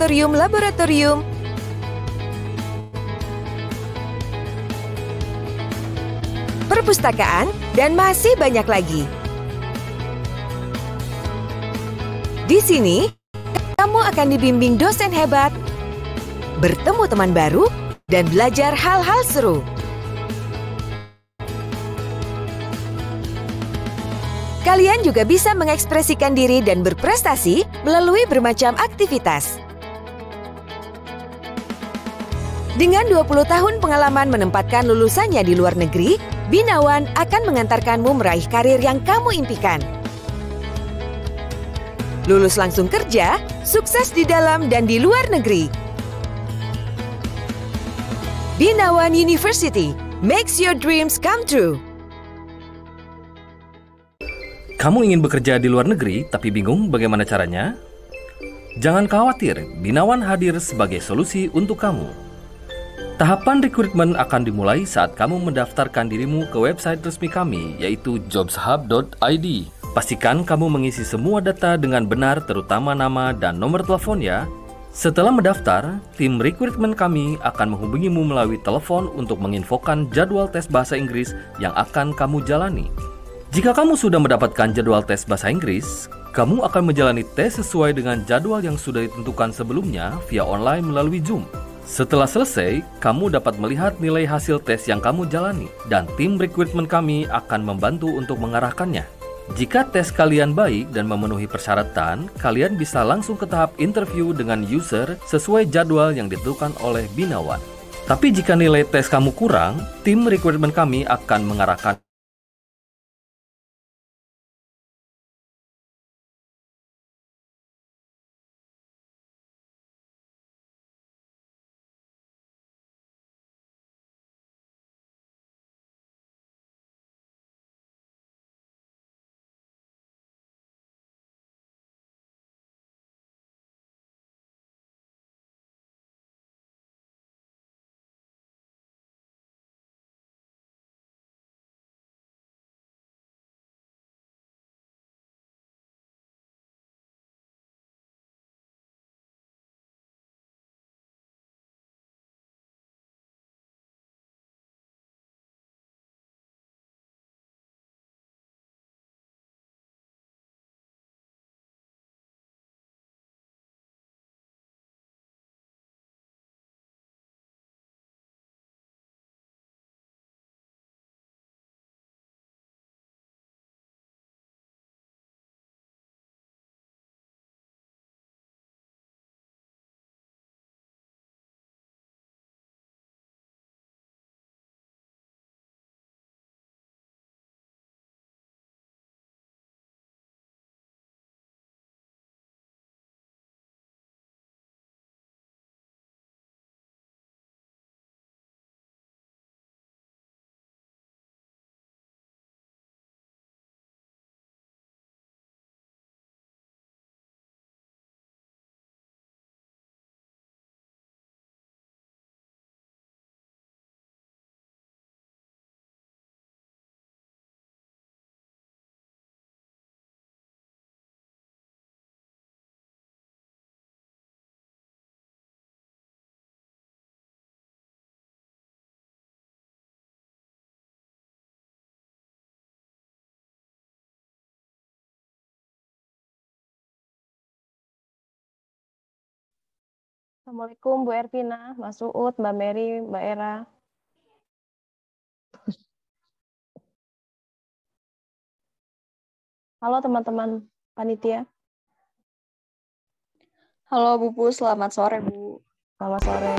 laboratorium, perpustakaan, dan masih banyak lagi. Di sini, kamu akan dibimbing dosen hebat, bertemu teman baru, dan belajar hal-hal seru. Kalian juga bisa mengekspresikan diri dan berprestasi melalui bermacam aktivitas. Dengan 20 tahun pengalaman menempatkan lulusannya di luar negeri, Binawan akan mengantarkanmu meraih karir yang kamu impikan. Lulus langsung kerja, sukses di dalam dan di luar negeri. Binawan University makes your dreams come true. Kamu ingin bekerja di luar negeri tapi bingung bagaimana caranya? Jangan khawatir, Binawan hadir sebagai solusi untuk kamu. Tahapan rekrutmen akan dimulai saat kamu mendaftarkan dirimu ke website resmi kami, yaitu jobshub.id. Pastikan kamu mengisi semua data dengan benar, terutama nama dan nomor telepon ya. Setelah mendaftar, tim rekrutmen kami akan menghubungimu melalui telepon untuk menginfokan jadwal tes bahasa Inggris yang akan kamu jalani. Jika kamu sudah mendapatkan jadwal tes bahasa Inggris, kamu akan menjalani tes sesuai dengan jadwal yang sudah ditentukan sebelumnya via online melalui Zoom. Setelah selesai, kamu dapat melihat nilai hasil tes yang kamu jalani, dan tim rekrutmen kami akan membantu untuk mengarahkannya. Jika tes kalian baik dan memenuhi persyaratan, kalian bisa langsung ke tahap interview dengan user sesuai jadwal yang ditentukan oleh Binawan. Tapi jika nilai tes kamu kurang, tim rekrutmen kami akan mengarahkan. Assalamualaikum Bu Ervina, Mas Uut, Mbak Mary, Mbak Era. Halo teman-teman panitia. Halo Bu Pu, selamat sore Bu. Selamat sore.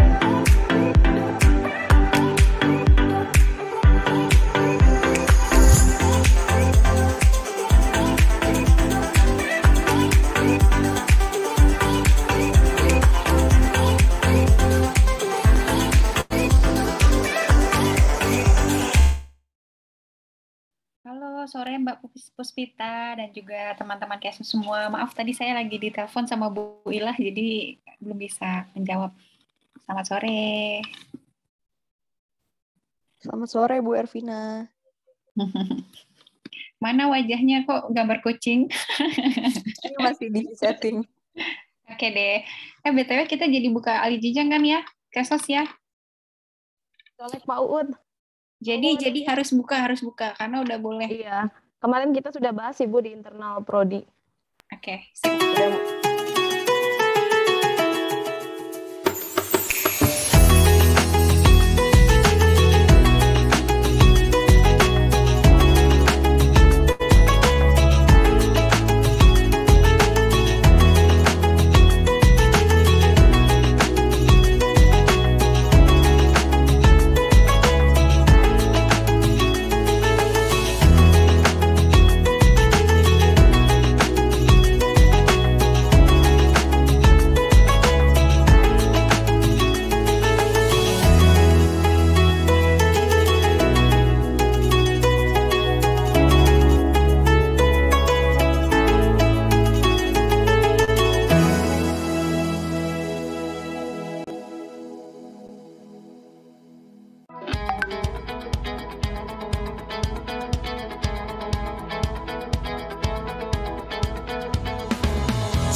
Halo sore Mbak Puspita dan juga teman-teman KSM semua. Maaf tadi saya lagi ditelepon sama Bu Ilah jadi belum bisa menjawab. Selamat sore. Selamat sore Bu Ervina. Mana wajahnya kok gambar kucing? Ini masih di setting. Oke deh. BTW kita jadi buka Ali Jijang kan ya? Kesos ya? Colek Pak Uud. Jadi harus buka karena udah boleh. Iya. Kemarin kita sudah bahas Ibu di internal prodi. Oke, sip.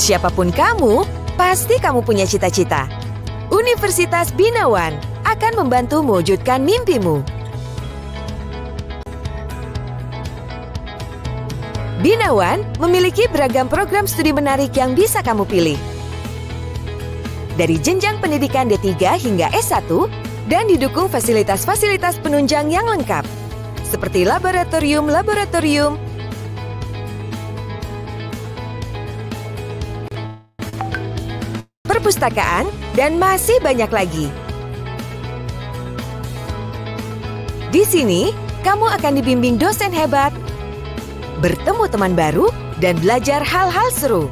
Siapapun kamu, pasti kamu punya cita-cita. Universitas Binawan akan membantu mewujudkan mimpimu. Binawan memiliki beragam program studi menarik yang bisa kamu pilih. Dari jenjang pendidikan D3 hingga S1 dan didukung fasilitas-fasilitas penunjang yang lengkap, seperti laboratorium, perpustakaan, dan masih banyak lagi. Di sini, kamu akan dibimbing dosen hebat, bertemu teman baru, dan belajar hal-hal seru.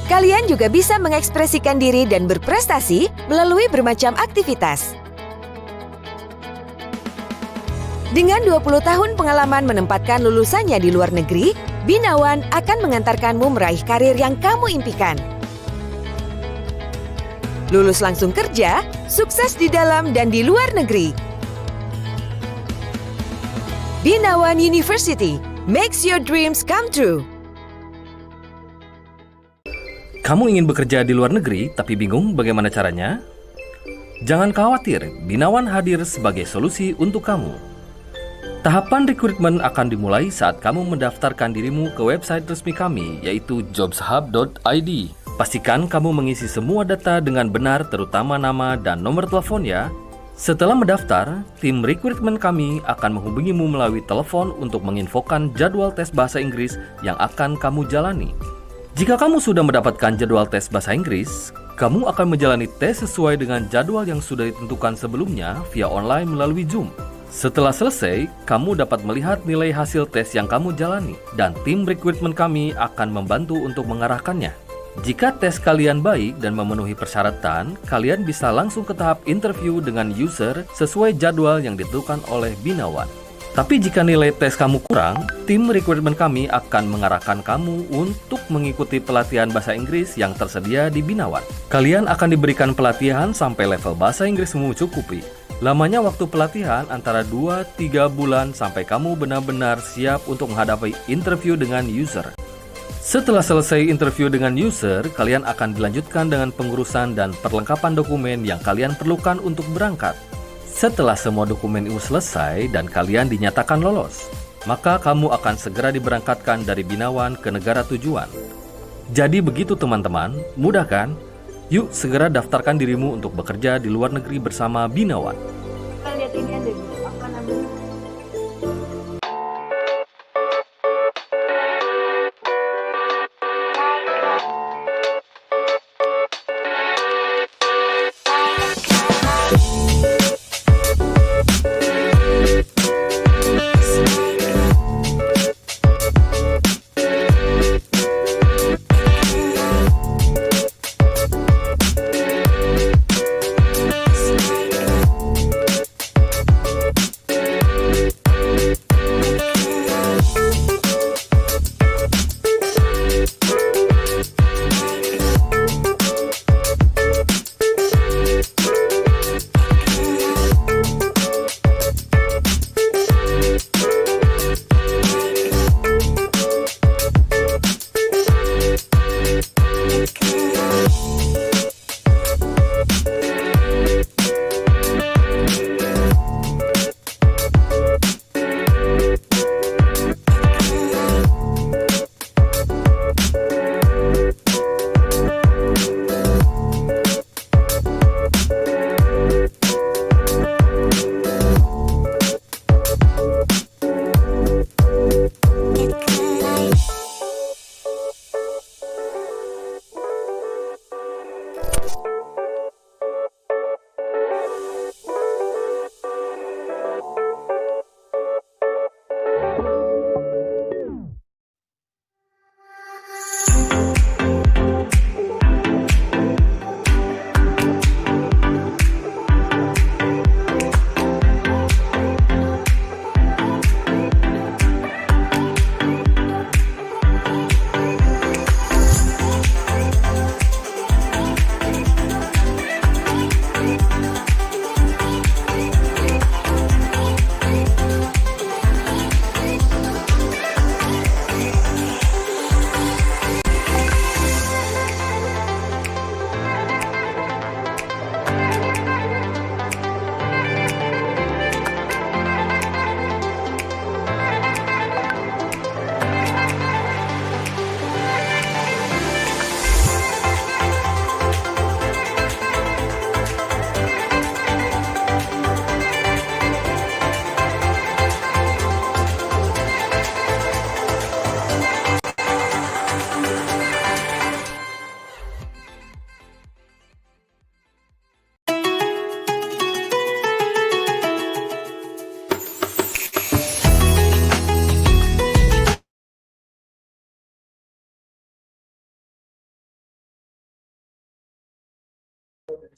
Kalian juga bisa mengekspresikan diri dan berprestasi melalui bermacam aktivitas. Dengan 20 tahun pengalaman menempatkan lulusannya di luar negeri, Binawan akan mengantarkanmu meraih karir yang kamu impikan. Lulus langsung kerja, sukses di dalam dan di luar negeri. Binawan University makes your dreams come true. Kamu ingin bekerja di luar negeri tapi bingung bagaimana caranya? Jangan khawatir, Binawan hadir sebagai solusi untuk kamu. Tahapan rekrutmen akan dimulai saat kamu mendaftarkan dirimu ke website resmi kami, yaitu jobshub.id. Pastikan kamu mengisi semua data dengan benar, terutama nama dan nomor telepon ya. Setelah mendaftar, tim rekrutmen kami akan menghubungimu melalui telepon untuk menginfokan jadwal tes bahasa Inggris yang akan kamu jalani. Jika kamu sudah mendapatkan jadwal tes bahasa Inggris, kamu akan menjalani tes sesuai dengan jadwal yang sudah ditentukan sebelumnya via online melalui Zoom. Setelah selesai, kamu dapat melihat nilai hasil tes yang kamu jalani, dan tim rekrutmen kami akan membantu untuk mengarahkannya. Jika tes kalian baik dan memenuhi persyaratan, kalian bisa langsung ke tahap interview dengan user sesuai jadwal yang ditentukan oleh Binawan. Tapi jika nilai tes kamu kurang, tim rekrutmen kami akan mengarahkan kamu untuk mengikuti pelatihan bahasa Inggris yang tersedia di Binawan. Kalian akan diberikan pelatihan sampai level bahasa Inggrismu mencukupi. Lamanya waktu pelatihan antara 2-3 bulan sampai kamu benar-benar siap untuk menghadapi interview dengan user. Setelah selesai interview dengan user, kalian akan dilanjutkan dengan pengurusan dan perlengkapan dokumen yang kalian perlukan untuk berangkat. Setelah semua dokumen itu selesai dan kalian dinyatakan lolos, maka kamu akan segera diberangkatkan dari Binawan ke negara tujuan. Jadi begitu teman-teman, mudah kan? Yuk segera daftarkan dirimu untuk bekerja di luar negeri bersama Binawan. Kita lihat ini aja, Bu. Apa namanya?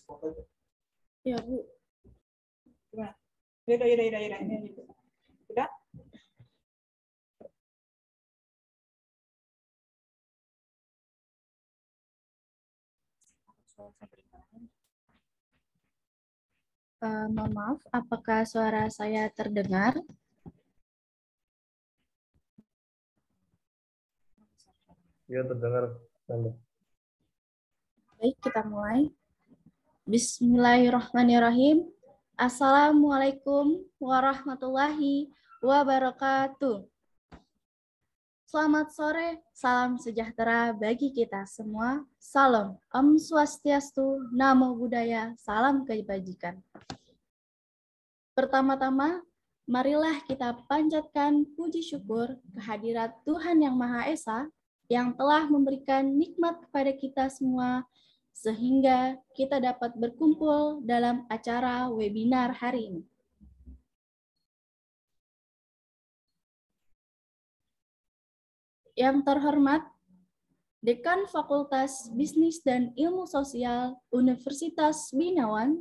Ya, Bu. Gimana? Udah. Udah? Mohon maaf, apakah suara saya terdengar? Ya, terdengar. Baik, kita mulai. Bismillahirrahmanirrahim. Assalamualaikum warahmatullahi wabarakatuh. Selamat sore, salam sejahtera bagi kita semua. Salam, Om Swastiastu, Namo Buddhaya, salam kebajikan. Pertama-tama, marilah kita panjatkan puji syukur kehadirat Tuhan Yang Maha Esa yang telah memberikan nikmat kepada kita semua sehingga kita dapat berkumpul dalam acara webinar hari ini. Yang terhormat, Dekan Fakultas Bisnis dan Ilmu Sosial Universitas Binawan,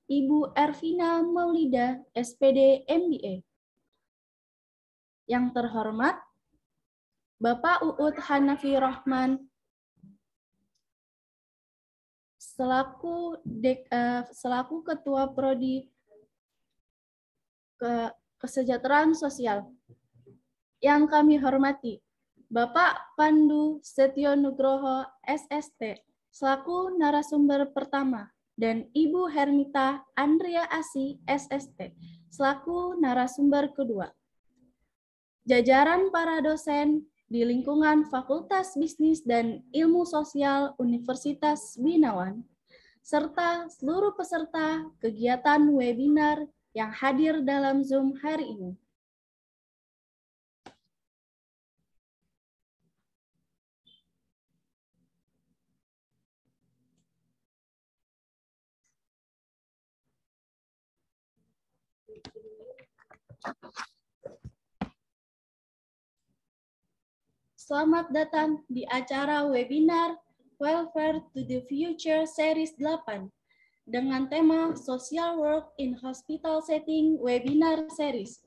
Ibu Ervina Maulida, SPD MBA. Yang terhormat, Bapak Uut Hanafi Rahman, selaku Ketua Prodi Kesejahteraan Sosial. Yang kami hormati, Bapak Pandu Setio Nugroho, SST, selaku narasumber pertama, dan Ibu Hermita Andrea Asi, SST, selaku narasumber kedua. Jajaran para dosen di lingkungan Fakultas Bisnis dan Ilmu Sosial Universitas Binawan, serta seluruh peserta kegiatan webinar yang hadir dalam Zoom hari ini. Selamat datang di acara webinar Welfare to the Future Series 8 dengan tema Social Work in Hospital Setting Webinar Series.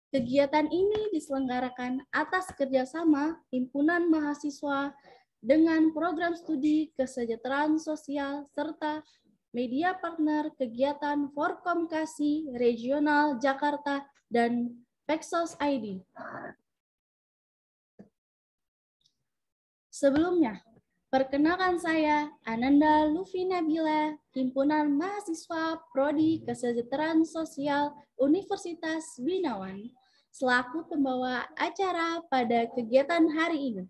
Kegiatan ini diselenggarakan atas kerjasama Himpunan Mahasiswa dengan Program Studi Kesejahteraan Sosial serta media partner kegiatan Forkomkasi Regional Jakarta dan Pexos ID. Sebelumnya, perkenalkan saya Ananda Lufi Nabila, Himpunan Mahasiswa Prodi Kesejahteraan Sosial Universitas Binawan, selaku pembawa acara pada kegiatan hari ini.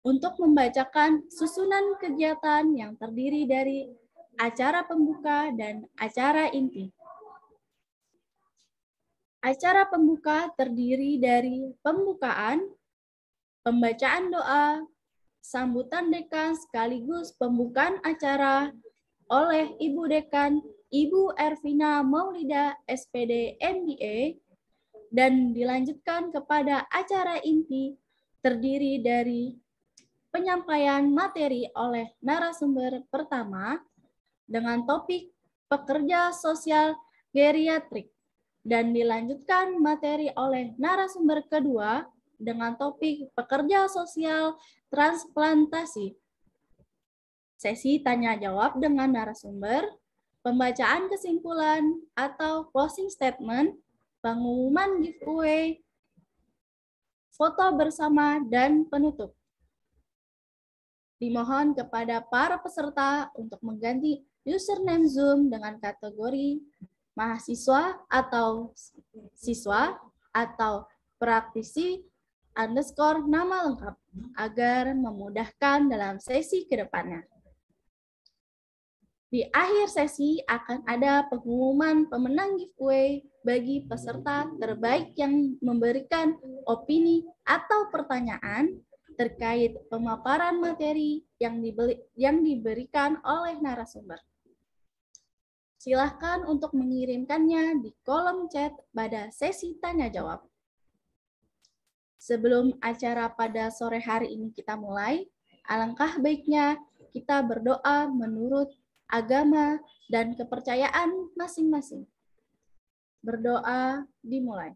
Untuk membacakan susunan kegiatan yang terdiri dari acara pembuka dan acara inti. Acara pembuka terdiri dari pembukaan, pembacaan doa, sambutan dekan sekaligus pembukaan acara oleh Ibu Dekan, Ibu Ervina Maulida, SPD MBA, dan dilanjutkan kepada acara inti terdiri dari penyampaian materi oleh narasumber pertama dengan topik pekerja sosial geriatrik, dan dilanjutkan materi oleh narasumber kedua dengan topik pekerja sosial transplantasi. Sesi tanya jawab dengan narasumber, pembacaan kesimpulan atau closing statement, pengumuman giveaway, foto bersama, dan penutup. Dimohon kepada para peserta untuk mengganti username Zoom dengan kategori mahasiswa atau siswa atau praktisi _ nama lengkap agar memudahkan dalam sesi ke depannya. Di akhir sesi akan ada pengumuman pemenang giveaway bagi peserta terbaik yang memberikan opini atau pertanyaan terkait pemaparan materi yang diberikan oleh narasumber. Silakan untuk mengirimkannya di kolom chat pada sesi tanya jawab. Sebelum acara pada sore hari ini kita mulai, alangkah baiknya kita berdoa menurut agama dan kepercayaan masing-masing. Berdoa dimulai.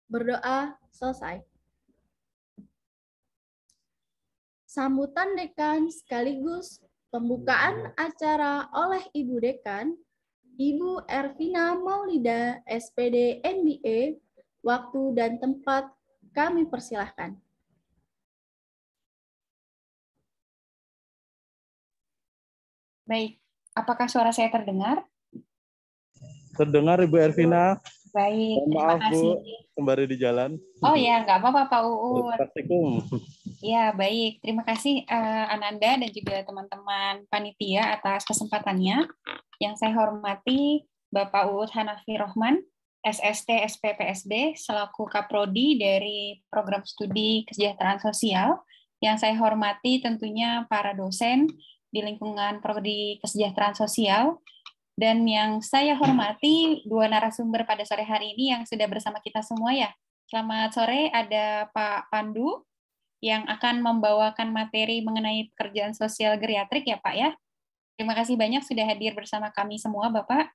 Berdoa selesai. Sambutan dekan sekaligus pembukaan acara oleh Ibu Dekan, Ibu Ervina Maulida, SPD MBA, waktu dan tempat kami persilahkan. Baik, apakah suara saya terdengar? Terdengar Ibu Ervina. Baik, Mohon terima maaf kasih. Bu, kembali di jalan. Oh ya, nggak apa-apa Pak Uut. Praktikum. Ya, baik. Terima kasih Ananda dan juga teman-teman panitia atas kesempatannya. Yang saya hormati Bapak Uut Hanafi Rohman, SST SPPSB, selaku Kaprodi dari Program Studi Kesejahteraan Sosial. Yang saya hormati tentunya para dosen di lingkungan Prodi Kesejahteraan Sosial. Dan yang saya hormati dua narasumber pada sore hari ini yang sudah bersama kita semua ya. Selamat sore, ada Pak Pandu yang akan membawakan materi mengenai pekerjaan sosial geriatrik ya Pak ya. Terima kasih banyak sudah hadir bersama kami semua Bapak.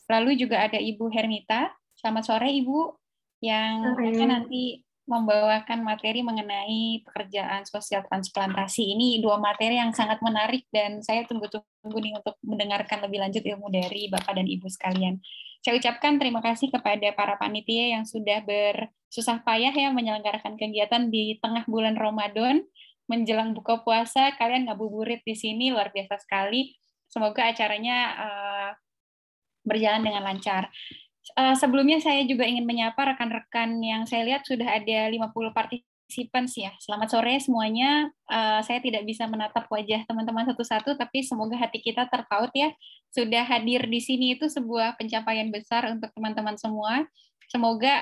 Lalu juga ada Ibu Hermita. Selamat sore Ibu, yang akan nanti membawakan materi mengenai pekerjaan sosial transplantasi. Ini dua materi yang sangat menarik dan saya tunggu-tunggu nih untuk mendengarkan lebih lanjut ilmu dari Bapak dan Ibu sekalian. Saya ucapkan terima kasih kepada para panitia yang sudah bersusah payah ya menyelenggarakan kegiatan di tengah bulan Ramadan, menjelang buka puasa. Kalian ngabuburit di sini, luar biasa sekali. Semoga acaranya berjalan dengan lancar. Sebelumnya saya juga ingin menyapa rekan-rekan yang saya lihat sudah ada 50 participants ya. Selamat sore semuanya. Saya tidak bisa menatap wajah teman-teman satu-satu, tapi semoga hati kita terpaut ya. Sudah hadir di sini itu sebuah pencapaian besar untuk teman-teman semua. Semoga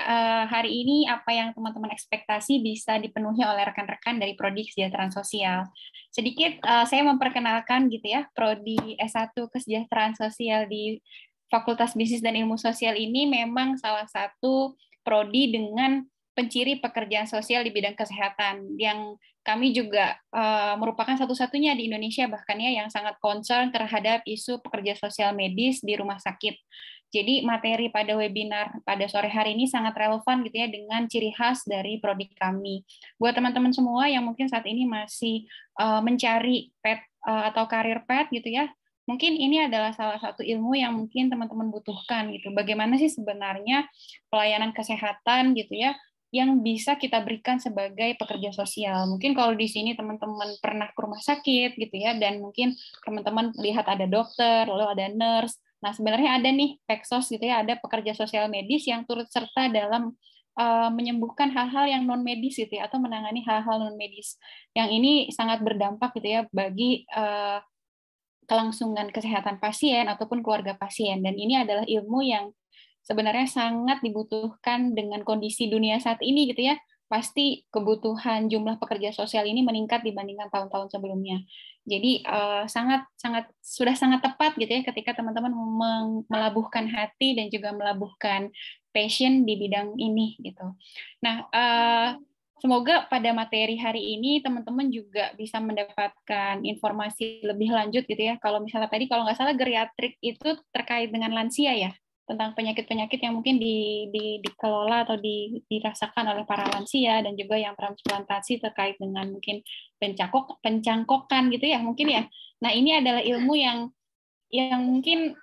hari ini apa yang teman-teman ekspektasi bisa dipenuhi oleh rekan-rekan dari Prodi Kesejahteraan Sosial. Sedikit saya memperkenalkan gitu ya, Prodi S1 Kesejahteraan Sosial di Fakultas Bisnis dan Ilmu Sosial ini memang salah satu prodi dengan penciri pekerjaan sosial di bidang kesehatan yang kami juga merupakan satu-satunya di Indonesia bahkan ya yang sangat concern terhadap isu pekerja sosial medis di rumah sakit. Jadi materi pada webinar pada sore hari ini sangat relevan gitu ya dengan ciri khas dari prodi kami. Buat teman-teman semua yang mungkin saat ini masih mencari pet atau karir pet gitu ya, mungkin ini adalah salah satu ilmu yang mungkin teman-teman butuhkan gitu. Bagaimana sih sebenarnya pelayanan kesehatan gitu ya yang bisa kita berikan sebagai pekerja sosial. Mungkin kalau di sini teman-teman pernah ke rumah sakit gitu ya dan mungkin teman-teman lihat ada dokter, lalu ada nurse. Nah, sebenarnya ada nih Peksos gitu ya, ada pekerja sosial medis yang turut serta dalam menyembuhkan hal-hal yang non medis gitu ya atau menangani hal-hal non medis. Yang ini sangat berdampak gitu ya bagi kelangsungan kesehatan pasien ataupun keluarga pasien. Dan ini adalah ilmu yang sebenarnya sangat dibutuhkan dengan kondisi dunia saat ini gitu ya. Pasti kebutuhan jumlah pekerja sosial ini meningkat dibandingkan tahun-tahun sebelumnya. Jadi sudah sangat tepat gitu ya ketika teman-teman melabuhkan hati dan juga melabuhkan passion di bidang ini gitu. Nah, semoga pada materi hari ini teman-teman juga bisa mendapatkan informasi lebih lanjut gitu ya. Kalau misalnya tadi kalau nggak salah geriatrik itu terkait dengan lansia ya, tentang penyakit-penyakit yang mungkin dikelola atau dirasakan oleh para lansia dan juga yang transplantasi terkait dengan mungkin pencangkokan gitu ya mungkin ya. Nah, ini adalah ilmu yang mungkin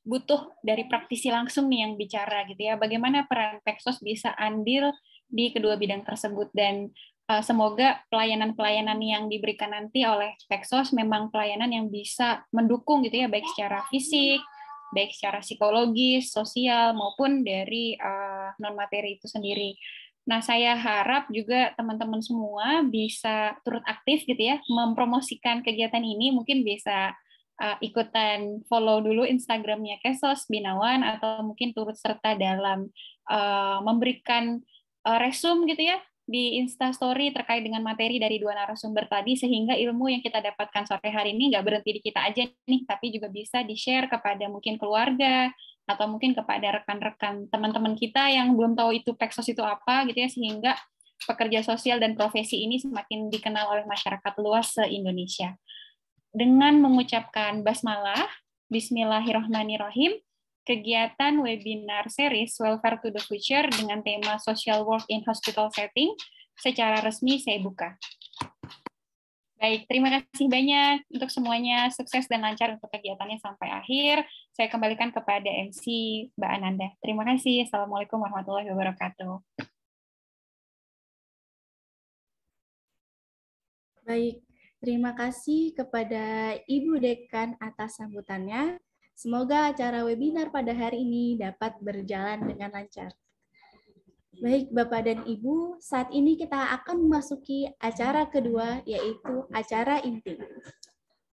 butuh dari praktisi langsung nih yang bicara gitu ya. Bagaimana peran Peksos bisa andil di kedua bidang tersebut dan semoga pelayanan-pelayanan yang diberikan nanti oleh Peksos memang pelayanan yang bisa mendukung gitu ya baik secara fisik, baik secara psikologis, sosial maupun dari non materi itu sendiri. Nah, saya harap juga teman-teman semua bisa turut aktif gitu ya mempromosikan kegiatan ini, mungkin bisa ikutan follow dulu Instagramnya Kesos Binawan atau mungkin turut serta dalam memberikan resume gitu ya di Instastory terkait dengan materi dari dua narasumber tadi sehingga ilmu yang kita dapatkan sore hari ini nggak berhenti di kita aja nih tapi juga bisa di-share kepada mungkin keluarga atau mungkin kepada rekan-rekan teman-teman kita yang belum tahu itu Peksos itu apa gitu ya sehingga pekerja sosial dan profesi ini semakin dikenal oleh masyarakat luas se-Indonesia. Dengan mengucapkan basmalah, Bismillahirrahmanirrahim, kegiatan webinar series Welfare to the Future dengan tema Social Work in Hospital Setting secara resmi saya buka. Baik, terima kasih banyak untuk semuanya. Sukses dan lancar untuk kegiatannya sampai akhir. Saya kembalikan kepada MC Mbak Ananda. Terima kasih. Assalamualaikum warahmatullahi wabarakatuh. Baik, terima kasih kepada Ibu Dekan atas sambutannya. Semoga acara webinar pada hari ini dapat berjalan dengan lancar. Baik, Bapak dan Ibu, saat ini kita akan memasuki acara kedua, yaitu acara inti.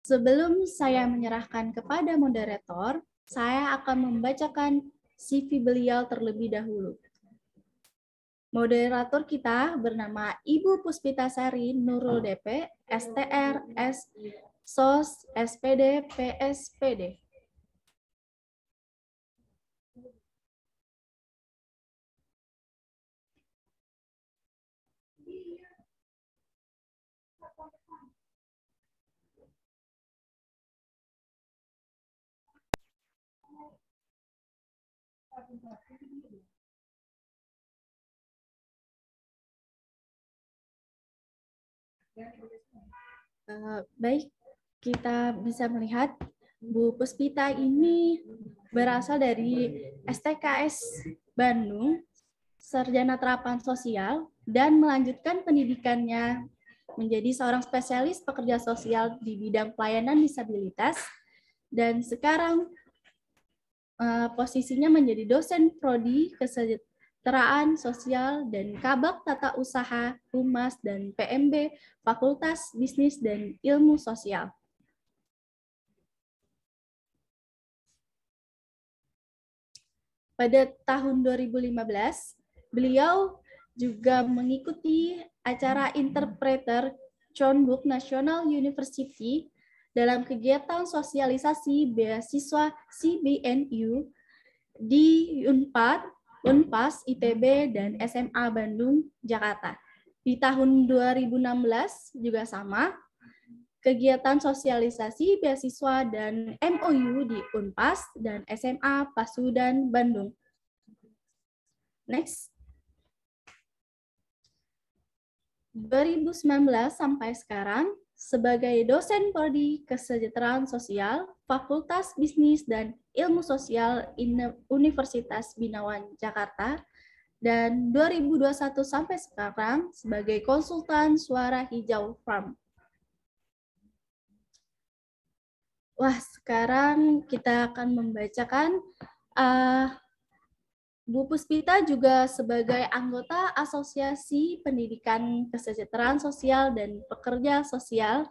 Sebelum saya menyerahkan kepada moderator, saya akan membacakan CV beliau terlebih dahulu. Moderator kita bernama Ibu Puspitasari Nurul DP, STR, SOS, SPD, PSPD. Baik, kita bisa melihat Bu Puspita ini berasal dari STKS Bandung, Sarjana Terapan Sosial, dan melanjutkan pendidikannya menjadi seorang spesialis pekerja sosial di bidang pelayanan disabilitas, dan sekarang posisinya menjadi dosen prodi Kesejahteraan Sosial dan Kabak Tata Usaha, Humas, dan PMB Fakultas Bisnis dan Ilmu Sosial. Pada tahun 2015, beliau juga mengikuti acara Interpreter Chonbuk National University dalam kegiatan sosialisasi beasiswa CBNU di UNPAD, UNPAS, ITB, dan SMA Bandung, Jakarta. Di tahun 2016 juga sama, kegiatan sosialisasi beasiswa dan MOU di UNPAS dan SMA Pasundan, Bandung. Next. 2019 sampai sekarang, sebagai dosen prodi Kesejahteraan Sosial, Fakultas Bisnis dan Ilmu Sosial Universitas Binawan, Jakarta, dan 2021 sampai sekarang sebagai konsultan Suara Hijau Farm. Wah, sekarang kita akan membacakan Bu Puspita juga sebagai anggota Asosiasi Pendidikan Kesejahteraan Sosial dan Pekerja Sosial,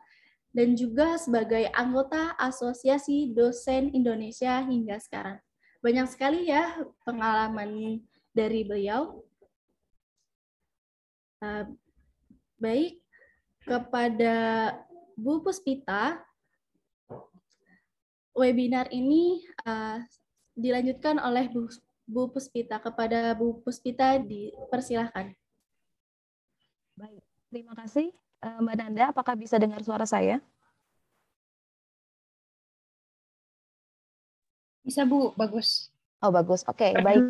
dan juga sebagai anggota Asosiasi Dosen Indonesia hingga sekarang. Banyak sekali ya pengalaman dari beliau. Baik, kepada Bu Puspita, webinar ini dilanjutkan oleh Bu Puspita. Kepada Bu Puspita dipersilahkan. Baik, terima kasih. Mbak Nanda, apakah bisa dengar suara saya? Bisa, Bu, bagus. Oh, bagus. Oke, baik.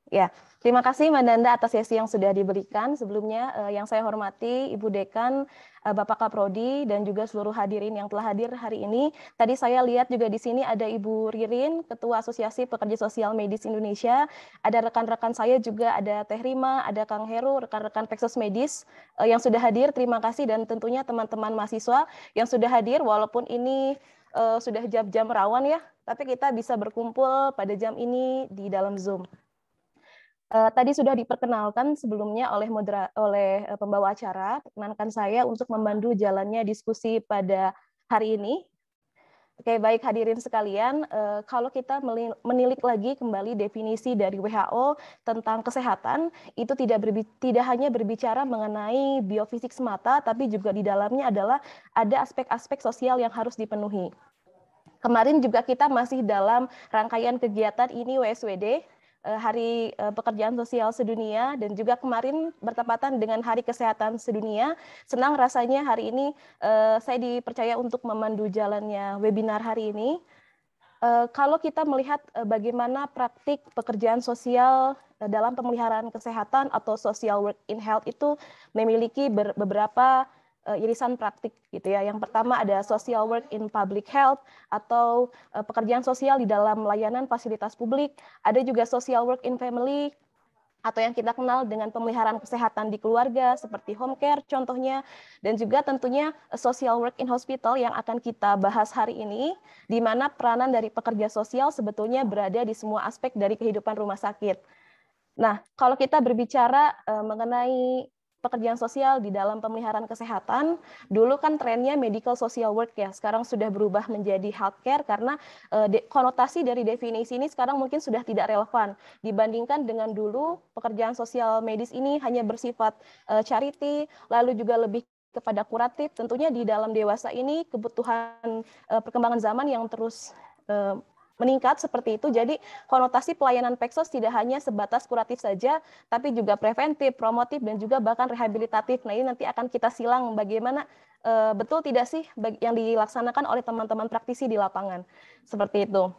Ya, terima kasih Mbak Nanda atas sesi yang sudah diberikan. Sebelumnya yang saya hormati Ibu Dekan, Bapak Kaprodi, dan juga seluruh hadirin yang telah hadir hari ini. Tadi saya lihat juga di sini ada Ibu Ririn, Ketua Asosiasi Pekerja Sosial Medis Indonesia. Ada rekan-rekan saya juga, ada Teh Rima, ada Kang Heru, rekan-rekan Peksos Medis yang sudah hadir. Terima kasih, dan tentunya teman-teman mahasiswa yang sudah hadir, walaupun ini sudah jam-jam rawan ya, tapi kita bisa berkumpul pada jam ini di dalam Zoom. Tadi sudah diperkenalkan sebelumnya oleh pembawa acara, perkenankan saya untuk membantu jalannya diskusi pada hari ini. Oke, baik hadirin sekalian, kalau kita menilik lagi kembali definisi dari WHO tentang kesehatan, itu tidak hanya berbicara mengenai biofisik semata, tapi juga di dalamnya adalah ada aspek-aspek sosial yang harus dipenuhi. Kemarin juga kita masih dalam rangkaian kegiatan ini WSWD, Hari Pekerjaan Sosial Sedunia dan juga kemarin bertepatan dengan Hari Kesehatan Sedunia. Senang rasanya hari ini saya dipercaya untuk memandu jalannya webinar hari ini. Kalau kita melihat bagaimana praktik pekerjaan sosial dalam pemeliharaan kesehatan atau social work in health itu memiliki beberapa irisan praktik gitu ya. Yang pertama ada social work in public health atau pekerjaan sosial di dalam layanan fasilitas publik. Ada juga social work in family atau yang kita kenal dengan pemeliharaan kesehatan di keluarga seperti home care contohnya, dan juga tentunya social work in hospital yang akan kita bahas hari ini, di mana peranan dari pekerja sosial sebetulnya berada di semua aspek dari kehidupan rumah sakit. Nah, kalau kita berbicara mengenai pekerjaan sosial di dalam pemeliharaan kesehatan, dulu kan trennya medical social work ya, sekarang sudah berubah menjadi healthcare karena konotasi dari definisi ini sekarang mungkin sudah tidak relevan dibandingkan dengan dulu pekerjaan sosial medis ini hanya bersifat charity, lalu juga lebih kepada kuratif. Tentunya di dalam dewasa ini kebutuhan perkembangan zaman yang terus meningkat seperti itu. Jadi konotasi pelayanan Peksos tidak hanya sebatas kuratif saja, tapi juga preventif, promotif, dan juga bahkan rehabilitatif. Nah, ini nanti akan kita silang bagaimana betul tidak sih yang dilaksanakan oleh teman-teman praktisi di lapangan. Seperti itu.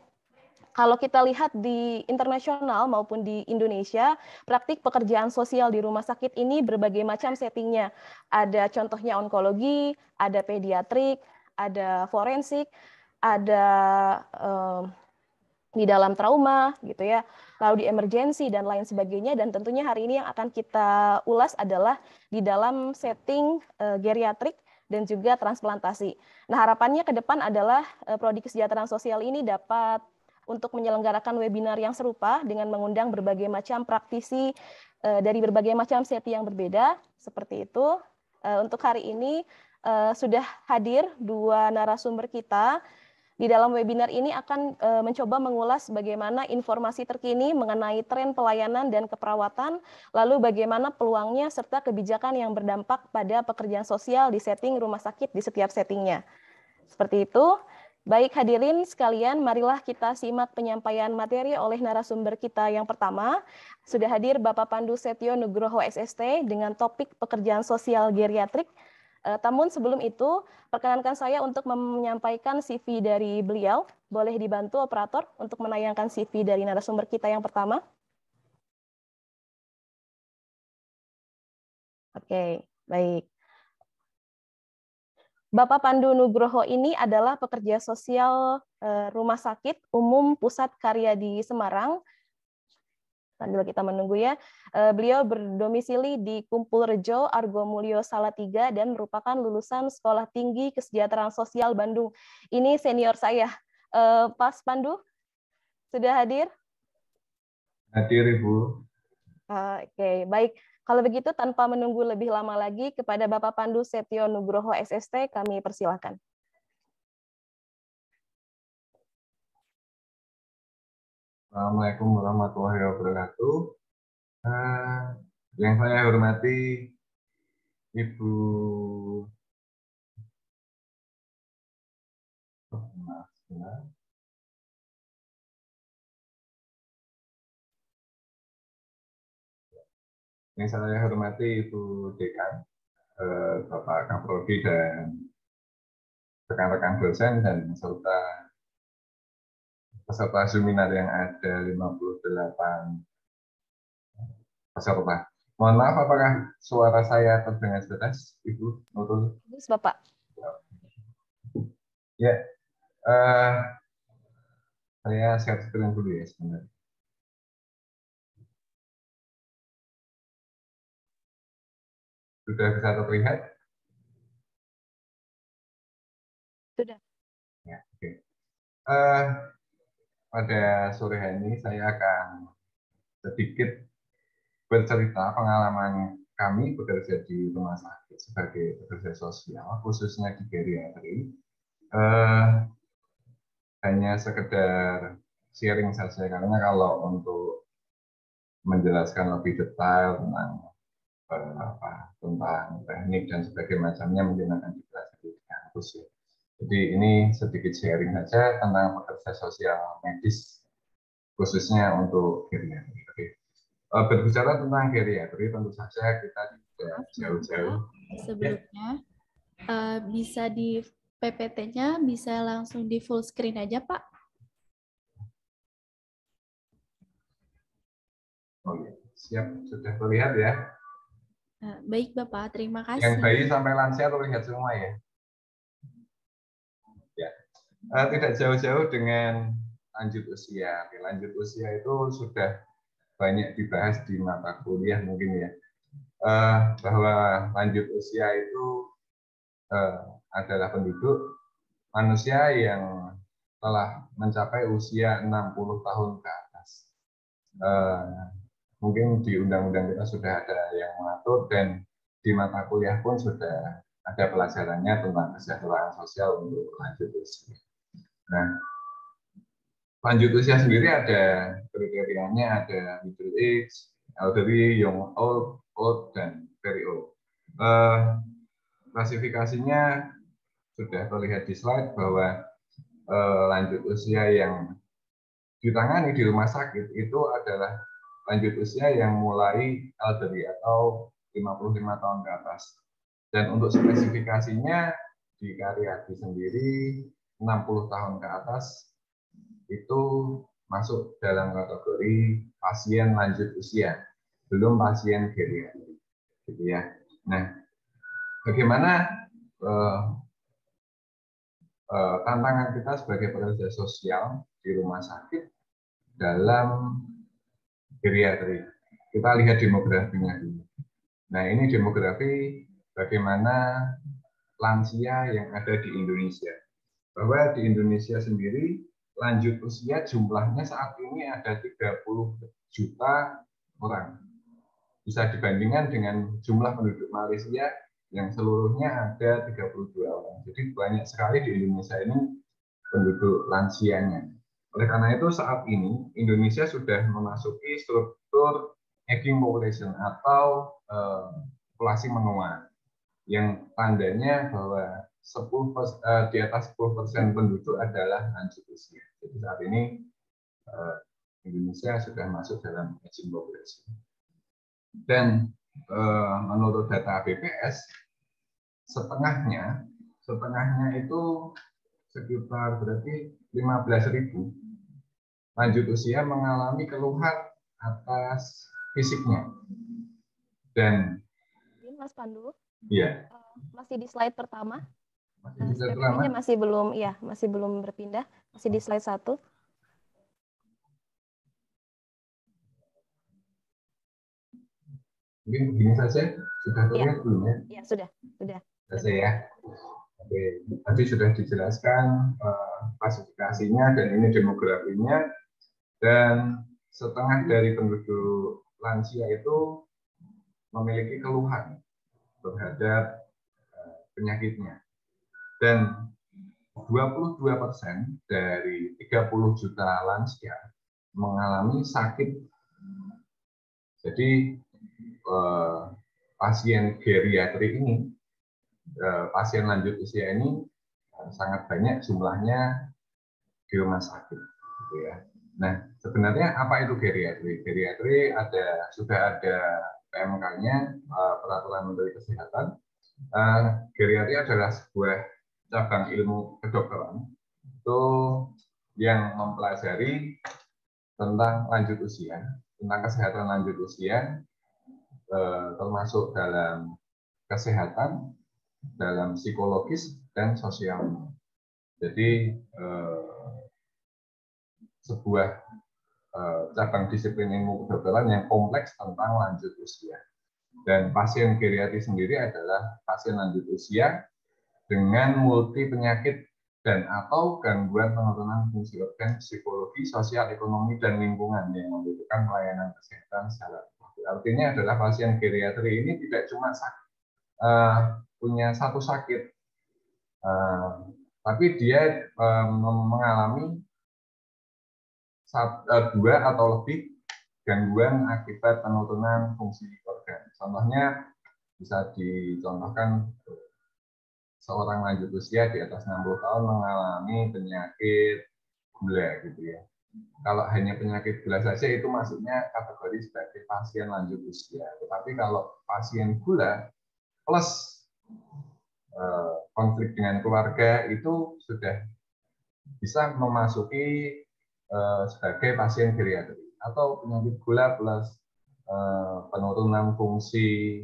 Kalau kita lihat di internasional maupun di Indonesia, praktik pekerjaan sosial di rumah sakit ini berbagai macam settingnya. Ada contohnya onkologi, ada pediatrik, ada forensik, ada di dalam trauma gitu ya, lalu di emergensi dan lain sebagainya. Dan tentunya hari ini yang akan kita ulas adalah di dalam setting geriatrik dan juga transplantasi. Nah, harapannya ke depan adalah Prodi Kesejahteraan Sosial ini dapat untuk menyelenggarakan webinar yang serupa dengan mengundang berbagai macam praktisi dari berbagai macam setting yang berbeda seperti itu. Untuk hari ini sudah hadir dua narasumber kita. Di dalam webinar ini akan mencoba mengulas bagaimana informasi terkini mengenai tren pelayanan dan keperawatan, lalu bagaimana peluangnya serta kebijakan yang berdampak pada pekerjaan sosial di setting rumah sakit di setiap settingnya. Seperti itu. Baik hadirin sekalian, marilah kita simak penyampaian materi oleh narasumber kita yang pertama. Sudah hadir Bapak Pandu Setio Nugroho SST dengan topik pekerjaan sosial geriatrik. Namun sebelum itu, perkenankan saya untuk menyampaikan CV dari beliau. Boleh dibantu operator untuk menayangkan CV dari narasumber kita yang pertama. Oke, baik. Bapak Pandu Nugroho ini adalah pekerja sosial Rumah Sakit Umum Pusat Karya di Semarang. Sambil kita menunggu ya. Beliau berdomisili di Kumpul Rejo, Argomulyo Salatiga, dan merupakan lulusan Sekolah Tinggi Kesejahteraan Sosial Bandung. Ini senior saya. Pak Pandu, sudah hadir? Hadir, Ibu. Oke, baik. Kalau begitu, tanpa menunggu lebih lama lagi, kepada Bapak Pandu Setio Nugroho SST, kami persilakan. Assalamualaikum warahmatullahi wabarakatuh. Yang saya hormati Ibu Yang saya hormati Ibu Dekan, Bapak Kaprodi dan rekan-rekan dosen dan peserta seminar yang ada 58 peserta. Mohon maaf, apakah suara saya terdengar jelas, Ibu Nurul? Bagus, Bapak. Ya, saya share screen dulu ya sebentar. Sudah bisa terlihat? Sudah. Ya, oke. Pada sore hari ini saya akan sedikit bercerita pengalaman kami bekerja di rumah sakit sebagai pekerja sosial, khususnya di geriatri. Hanya sekedar sharing saja, karena kalau untuk menjelaskan lebih detail tentang teknik dan sebagainya macamnya mungkin akan dipelajari di kampus ya. Jadi ini sedikit sharing saja tentang pekerja sosial medis khususnya untuk geriatri. Oke. Berbicara tentang geriatri, tentu saja kita tidak jauh-jauh. Sebelumnya, bisa di PPT-nya bisa langsung di full screen aja, Pak. Oh iya, siap, sudah terlihat ya. Baik, Bapak. Terima kasih. Yang bayi sampai lansia terlihat semua ya. Ya, tidak jauh-jauh dengan lanjut usia. Lanjut usia itu sudah banyak dibahas di mata kuliah mungkin ya. Bahwa lanjut usia itu adalah penduduk manusia yang telah mencapai usia 60 tahun ke atas. Mungkin di undang-undang kita sudah ada yang mengatur dan di mata kuliah pun sudah ada pelajarannya tentang kesejahteraan sosial untuk lanjut usia. Nah, lanjut usia sendiri ada kriterianya, ada middle age, elderly, young old, old, dan very old. Klasifikasinya sudah terlihat di slide bahwa lanjut usia yang ditangani di rumah sakit itu adalah lanjut usia yang mulai elderly atau 55 tahun ke atas. Dan untuk spesifikasinya di Karyadi sendiri 60 tahun ke atas itu masuk dalam kategori pasien lanjut usia, belum pasien geriatri, gitu ya. Nah, bagaimana tantangan kita sebagai pekerja sosial di rumah sakit dalam geriatri? Kita lihat demografinya dulu. Nah, ini demografi bagaimana lansia yang ada di Indonesia. Bahwa di Indonesia sendiri lanjut usia jumlahnya saat ini ada 30 juta orang. Bisa dibandingkan dengan jumlah penduduk Malaysia yang seluruhnya ada 32 orang. Jadi banyak sekali di Indonesia ini penduduk lansianya. Oleh karena itu saat ini Indonesia sudah memasuki struktur aging population atau populasi menua, yang tandanya bahwa di atas 10% penduduk adalah lanjut usia. Jadi saat ini Indonesia sudah masuk dalam aging population. Dan menurut data BPS, setengahnya itu sekitar berarti 15.000 lanjut usia mengalami keluhan atas fisiknya. Dan Mas Pandu, iya. Masih di slide pertama. PPT-nya masih belum berpindah, masih di slide 1. Mungkin begini saja, sudah terlihat belum ya? Iya, sudah. Selesai ya. Oke, tadi sudah dijelaskan klasifikasinya dan ini demografinya, dan setengah dari penduduk lansia itu memiliki keluhan terhadap penyakitnya. Dan 22% dari 30 juta lansia mengalami sakit. Jadi pasien geriatri ini, pasien lanjut usia ini sangat banyak jumlahnya di rumah sakit, gitu ya. Nah, sebenarnya apa itu geriatri? Geriatri sudah ada PMK-nya, Peraturan Menteri Kesehatan. Geriatri adalah sebuah cabang ilmu kedokteran itu yang mempelajari tentang lanjut usia, tentang kesehatan lanjut usia, termasuk dalam kesehatan, dalam psikologis dan sosial. Jadi sebuah cabang disiplin ilmu kedokteran yang kompleks tentang lanjut usia. Dan pasien geriatri sendiri adalah pasien lanjut usia dengan multi penyakit dan atau gangguan penurunan fungsi organ psikologi, sosial, ekonomi, dan lingkungan yang membutuhkan pelayanan kesehatan secara artinya adalah pasien geriatri ini tidak cuma punya satu sakit, tapi dia mengalami 2 atau lebih gangguan akibat penurunan fungsi organ. Contohnya bisa dicontohkan seorang lanjut usia di atas 60 tahun mengalami penyakit gula, gitu ya. kalau hanya penyakit gula saja itu masuknya kategori sebagai pasien lanjut usia. Tetapi kalau pasien gula plus konflik dengan keluarga itu sudah bisa memasuki sebagai pasien geriatri, atau penyakit gula plus penurunan fungsi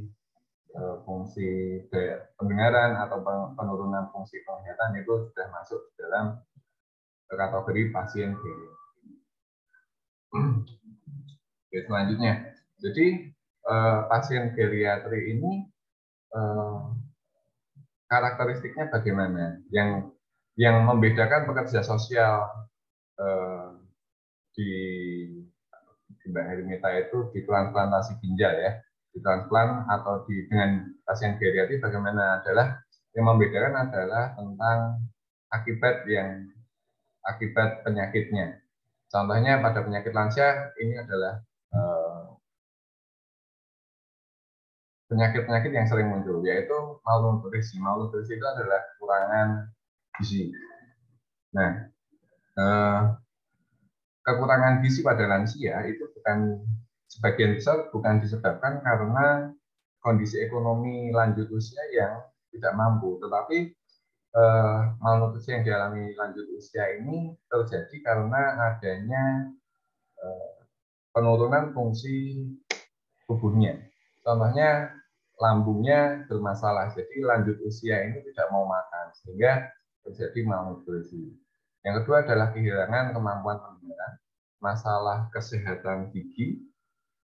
pendengaran atau penurunan fungsi penglihatan itu sudah masuk dalam kategori pasien geriatri. Oke, selanjutnya, jadi pasien geriatri ini karakteristiknya bagaimana? Yang membedakan pekerja sosial di Mbak Hermita itu di transplantasi ginjal ya, di transplant atau dengan pasien geriatri bagaimana adalah yang membedakan adalah tentang akibat penyakitnya. Contohnya pada penyakit lansia ini adalah penyakit-penyakit yang sering muncul, yaitu malnutrisi. Malnutrisi itu adalah kekurangan gizi. Nah, kekurangan gizi pada lansia itu sebagian besar bukan disebabkan karena kondisi ekonomi lanjut usia yang tidak mampu, tetapi malnutrisi yang dialami lanjut usia ini terjadi karena adanya penurunan fungsi tubuhnya. Contohnya lambungnya bermasalah, jadi lanjut usia ini tidak mau makan sehingga terjadi malnutrisi. Yang kedua adalah kehilangan kemampuan pendengaran, masalah kesehatan gigi,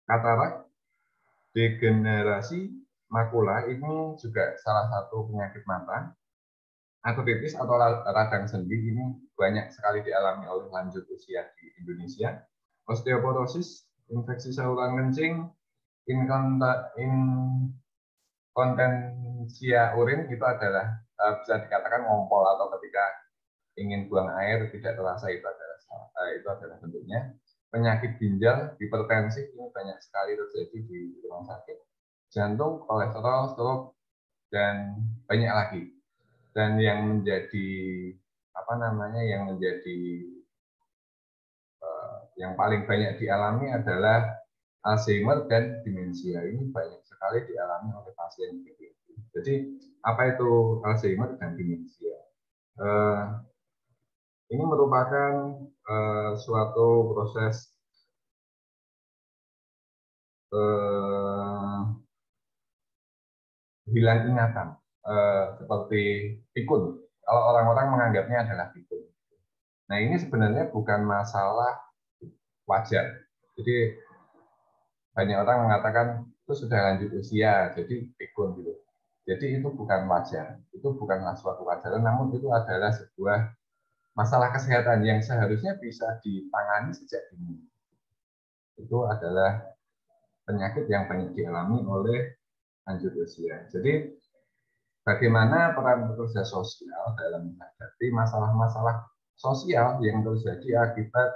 katarak, degenerasi makula ini juga salah satu penyakit mata. Artritis atau radang sendi ini banyak sekali dialami oleh lanjut usia di Indonesia. Osteoporosis, infeksi saluran kencing, inkontinensia urin itu adalah bisa dikatakan ngompol atau ketika ingin buang air tidak terasa, itu adalah bentuknya. Penyakit ginjal, hipertensi ini banyak sekali terjadi di rumah sakit. Jantung, kolesterol, stroke, dan banyak lagi. Dan yang yang paling banyak dialami adalah Alzheimer dan demensia. Ini banyak sekali dialami oleh pasien PPD. Jadi apa itu Alzheimer dan demensia? Ini merupakan suatu proses hilang ingatan, seperti pikun. Kalau orang-orang menganggapnya adalah pikun. Nah, ini sebenarnya bukan masalah wajar. Jadi banyak orang mengatakan itu sudah lanjut usia, jadi pikun gitu. Jadi itu bukan wajar, itu bukanlah suatu wajaran, namun itu adalah sebuah masalah kesehatan yang seharusnya bisa ditangani sejak dini. Itu adalah penyakit yang banyak dialami oleh lanjut usia. Jadi bagaimana peran pekerja sosial dalam menghadapi masalah-masalah sosial yang terjadi akibat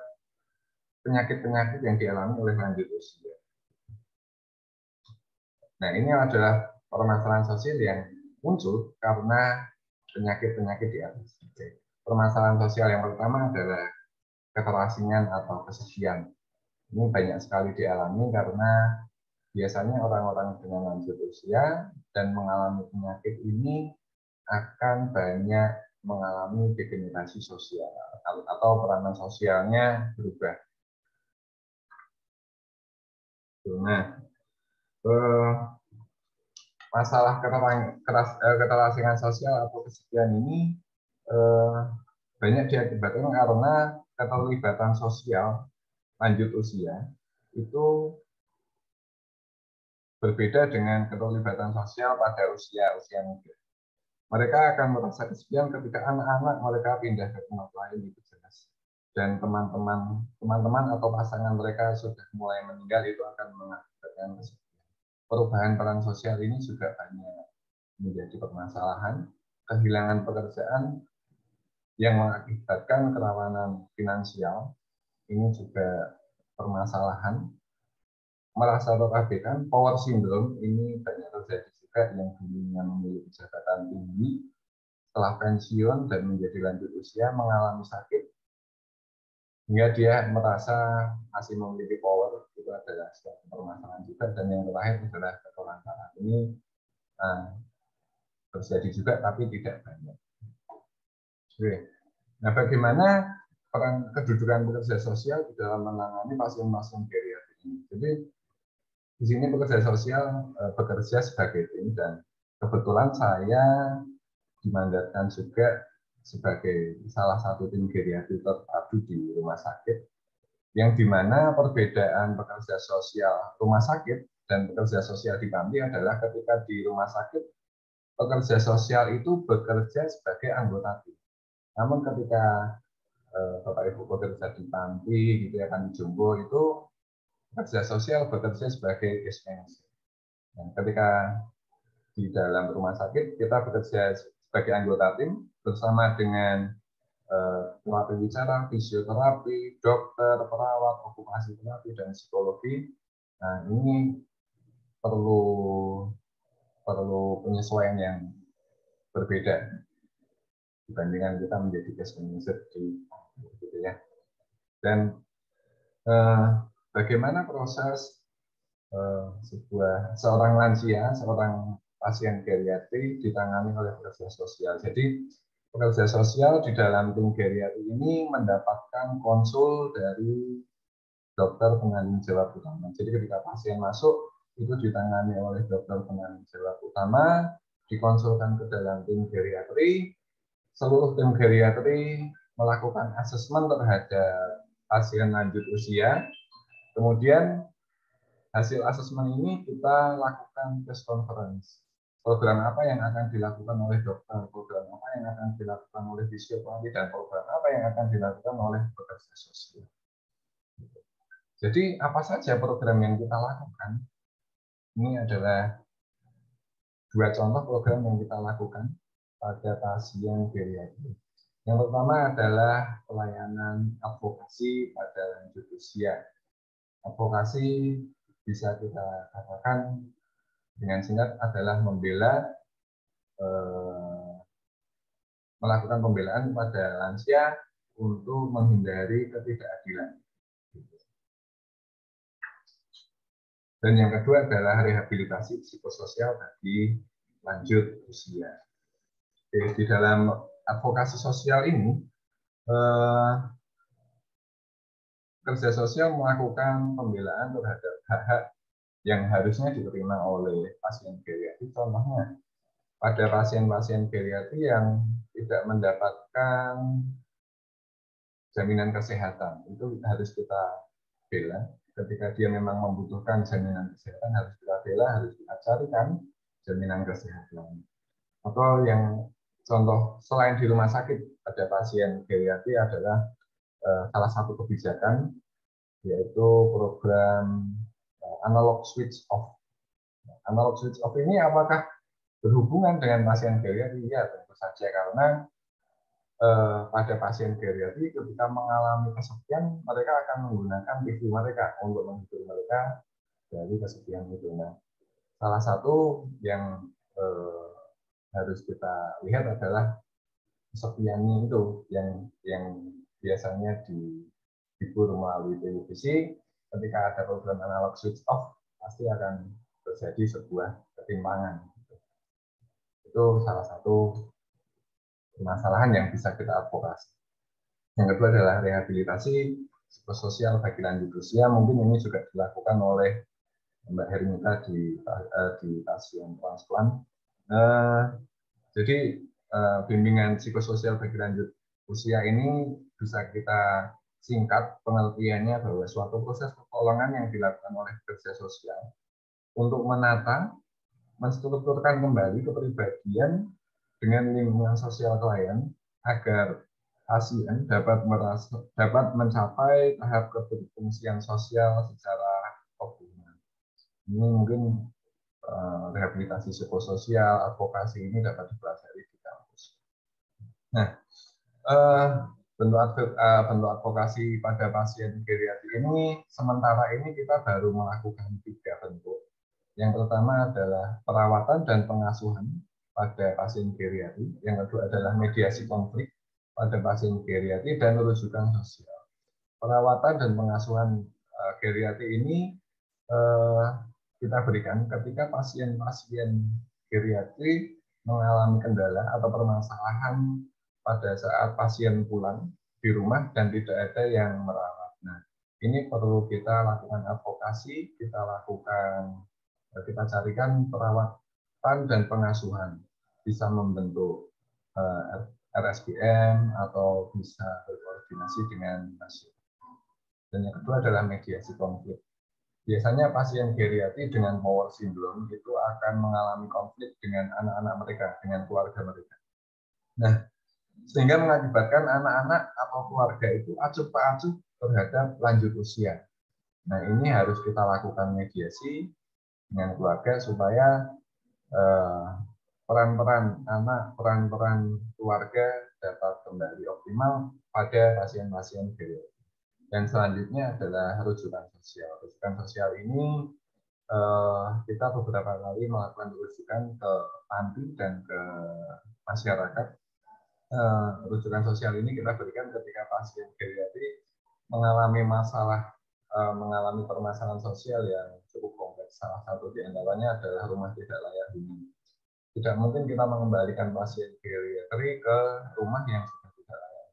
penyakit-penyakit yang dialami oleh lanjut usia. Nah, ini adalah permasalahan sosial yang muncul karena penyakit-penyakit di atas. Permasalahan sosial yang pertama adalah keterasingan atau kesepian. Ini banyak sekali dialami karena biasanya orang-orang dengan lanjut usia dan mengalami penyakit ini akan banyak mengalami degenerasi sosial atau peranan sosialnya berubah. Nah, masalah keterasingan sosial atau kesepian ini banyak diakibatkan karena keterlibatan sosial lanjut usia itu berbeda dengan keterlibatan sosial pada usia muda. Mereka akan merasa kesepian ketika anak-anak mereka pindah ke tempat lain, itu jelas. Dan teman-teman atau pasangan mereka sudah mulai meninggal, itu akan mengakibatkan kesepian. Perubahan peran sosial ini juga banyak menjadi permasalahan. Kehilangan pekerjaan yang mengakibatkan kerawanan finansial ini juga permasalahan. Merasa terabaikan, power syndrome ini banyak terjadi juga, yang dulunya memiliki jabatan tinggi setelah pensiun dan menjadi lanjut usia mengalami sakit hingga dia merasa masih memiliki power, itu adalah suatu permasalahan juga. Dan yang terakhir adalah keterlantaran. Ini terjadi juga tapi tidak banyak. Oke. Nah, bagaimana peran kedudukan pekerja sosial di dalam menangani pasien-pasien geriatrik ini? Jadi di sini pekerja sosial bekerja sebagai tim, dan kebetulan saya dimandatkan juga sebagai salah satu tim geriatri terpadu di rumah sakit, yang dimana perbedaan pekerja sosial rumah sakit dan pekerja sosial di panti adalah ketika di rumah sakit pekerja sosial itu bekerja sebagai anggota tim. Namun ketika Bapak Ibu bekerja di panti gitu ya, kan di Jumbo, itu pekerja sosial bekerja sebagai case manager. Dan ketika di dalam rumah sakit kita bekerja sebagai anggota tim bersama dengan pelatih bicara, fisioterapi, dokter, perawat, okupasi terapi, dan psikologi. Nah, ini perlu penyesuaian yang berbeda dibandingkan kita menjadi case manager gitu ya. Dan bagaimana proses seorang lansia, seorang pasien geriatri ditangani oleh pekerja sosial. Jadi pekerja sosial di dalam tim geriatri ini mendapatkan konsul dari dokter penanggung jawab utama. Jadi ketika pasien masuk itu ditangani oleh dokter penanggung jawab utama, dikonsulkan ke dalam tim geriatri. Seluruh tim geriatri melakukan asesmen terhadap pasien lanjut usia. Kemudian hasil asesmen ini kita lakukan case conference. Program apa yang akan dilakukan oleh dokter, program apa yang akan dilakukan oleh fisioterapi, dan program apa yang akan dilakukan oleh pekerja sosial. Jadi apa saja program yang kita lakukan? Ini adalah dua contoh program yang kita lakukan pada pasien geriatri. Yang pertama adalah pelayanan advokasi pada lanjut usia. Advokasi bisa kita katakan dengan singkat adalah melakukan pembelaan kepada lansia untuk menghindari ketidakadilan. Dan yang kedua adalah rehabilitasi psikososial bagi lanjut usia. Di dalam advokasi sosial ini, kerja sosial melakukan pembelaan terhadap hak-hak yang harusnya diterima oleh pasien geriatri. Contohnya, pada pasien-pasien geriatri yang tidak mendapatkan jaminan kesehatan, itu harus kita bela. Ketika dia memang membutuhkan jaminan kesehatan, harus kita bela, harus kita carikan jaminan kesehatan. Atau yang contoh selain di rumah sakit pada pasien geriatri adalah salah satu kebijakan, yaitu program analog switch off. Analog switch off ini apakah berhubungan dengan pasien geriatri? Ya, tentu saja, karena pada pasien geriatri ketika mengalami kesepian, mereka akan menggunakan TV mereka untuk menghibur mereka dari kesepian itu. Nah, salah satu yang harus kita lihat adalah kesepiannya itu yang biasanya dihibur melalui televisi. Ketika ada program analog switch off, pasti akan terjadi sebuah ketimpangan. Itu salah satu permasalahan yang bisa kita advokasi. Yang kedua adalah rehabilitasi psikososial bagi lanjut usia. Mungkin ini juga dilakukan oleh Mbak Hermita di pasien transplant. Jadi bimbingan psikososial bagi lanjut usia ini bisa kita singkat pengertiannya bahwa suatu proses pertolongan yang dilakukan oleh pekerja sosial untuk menata, menstrukturkan kembali kepribadian dengan lingkungan sosial klien agar pasien dapat mencapai tahap keberfungsian sosial secara optimal. Ini mungkin rehabilitasi psikososial, advokasi ini dapat dipelajari di kampus. Nah, bentuk advokasi pada pasien geriatri ini sementara ini kita baru melakukan 3 bentuk. Yang pertama adalah perawatan dan pengasuhan pada pasien geriatri. Yang kedua adalah mediasi konflik pada pasien geriatri dan rujukan sosial. perawatan dan pengasuhan geriatri ini kita berikan ketika pasien-pasien geriatri mengalami kendala atau permasalahan pada saat pasien pulang di rumah dan tidak ada yang merawat. Nah, ini perlu kita lakukan advokasi, kita carikan perawatan dan pengasuhan, bisa membentuk RSBM atau bisa berkoordinasi dengan pasien. Dan yang kedua adalah mediasi konflik. Biasanya pasien geriatri dengan Power Syndrome itu akan mengalami konflik dengan anak-anak mereka, dengan keluarga mereka. Nah, sehingga mengakibatkan anak-anak atau keluarga itu acuh tak acuh terhadap lanjut usia. Nah, ini harus kita lakukan mediasi dengan keluarga supaya peran-peran anak, peran-peran keluarga dapat kembali optimal pada pasien-pasien geriatri. Dan selanjutnya adalah rujukan sosial. Rujukan sosial ini kita beberapa kali melakukan rujukan ke panti dan ke masyarakat. Rujukan sosial ini kita berikan ketika pasien geriatri mengalami mengalami permasalahan sosial yang cukup kompleks. Salah satu di antaranya adalah rumah tidak layak huni. Tidak mungkin kita mengembalikan pasien geriatri ke rumah yang sudah tidak layak.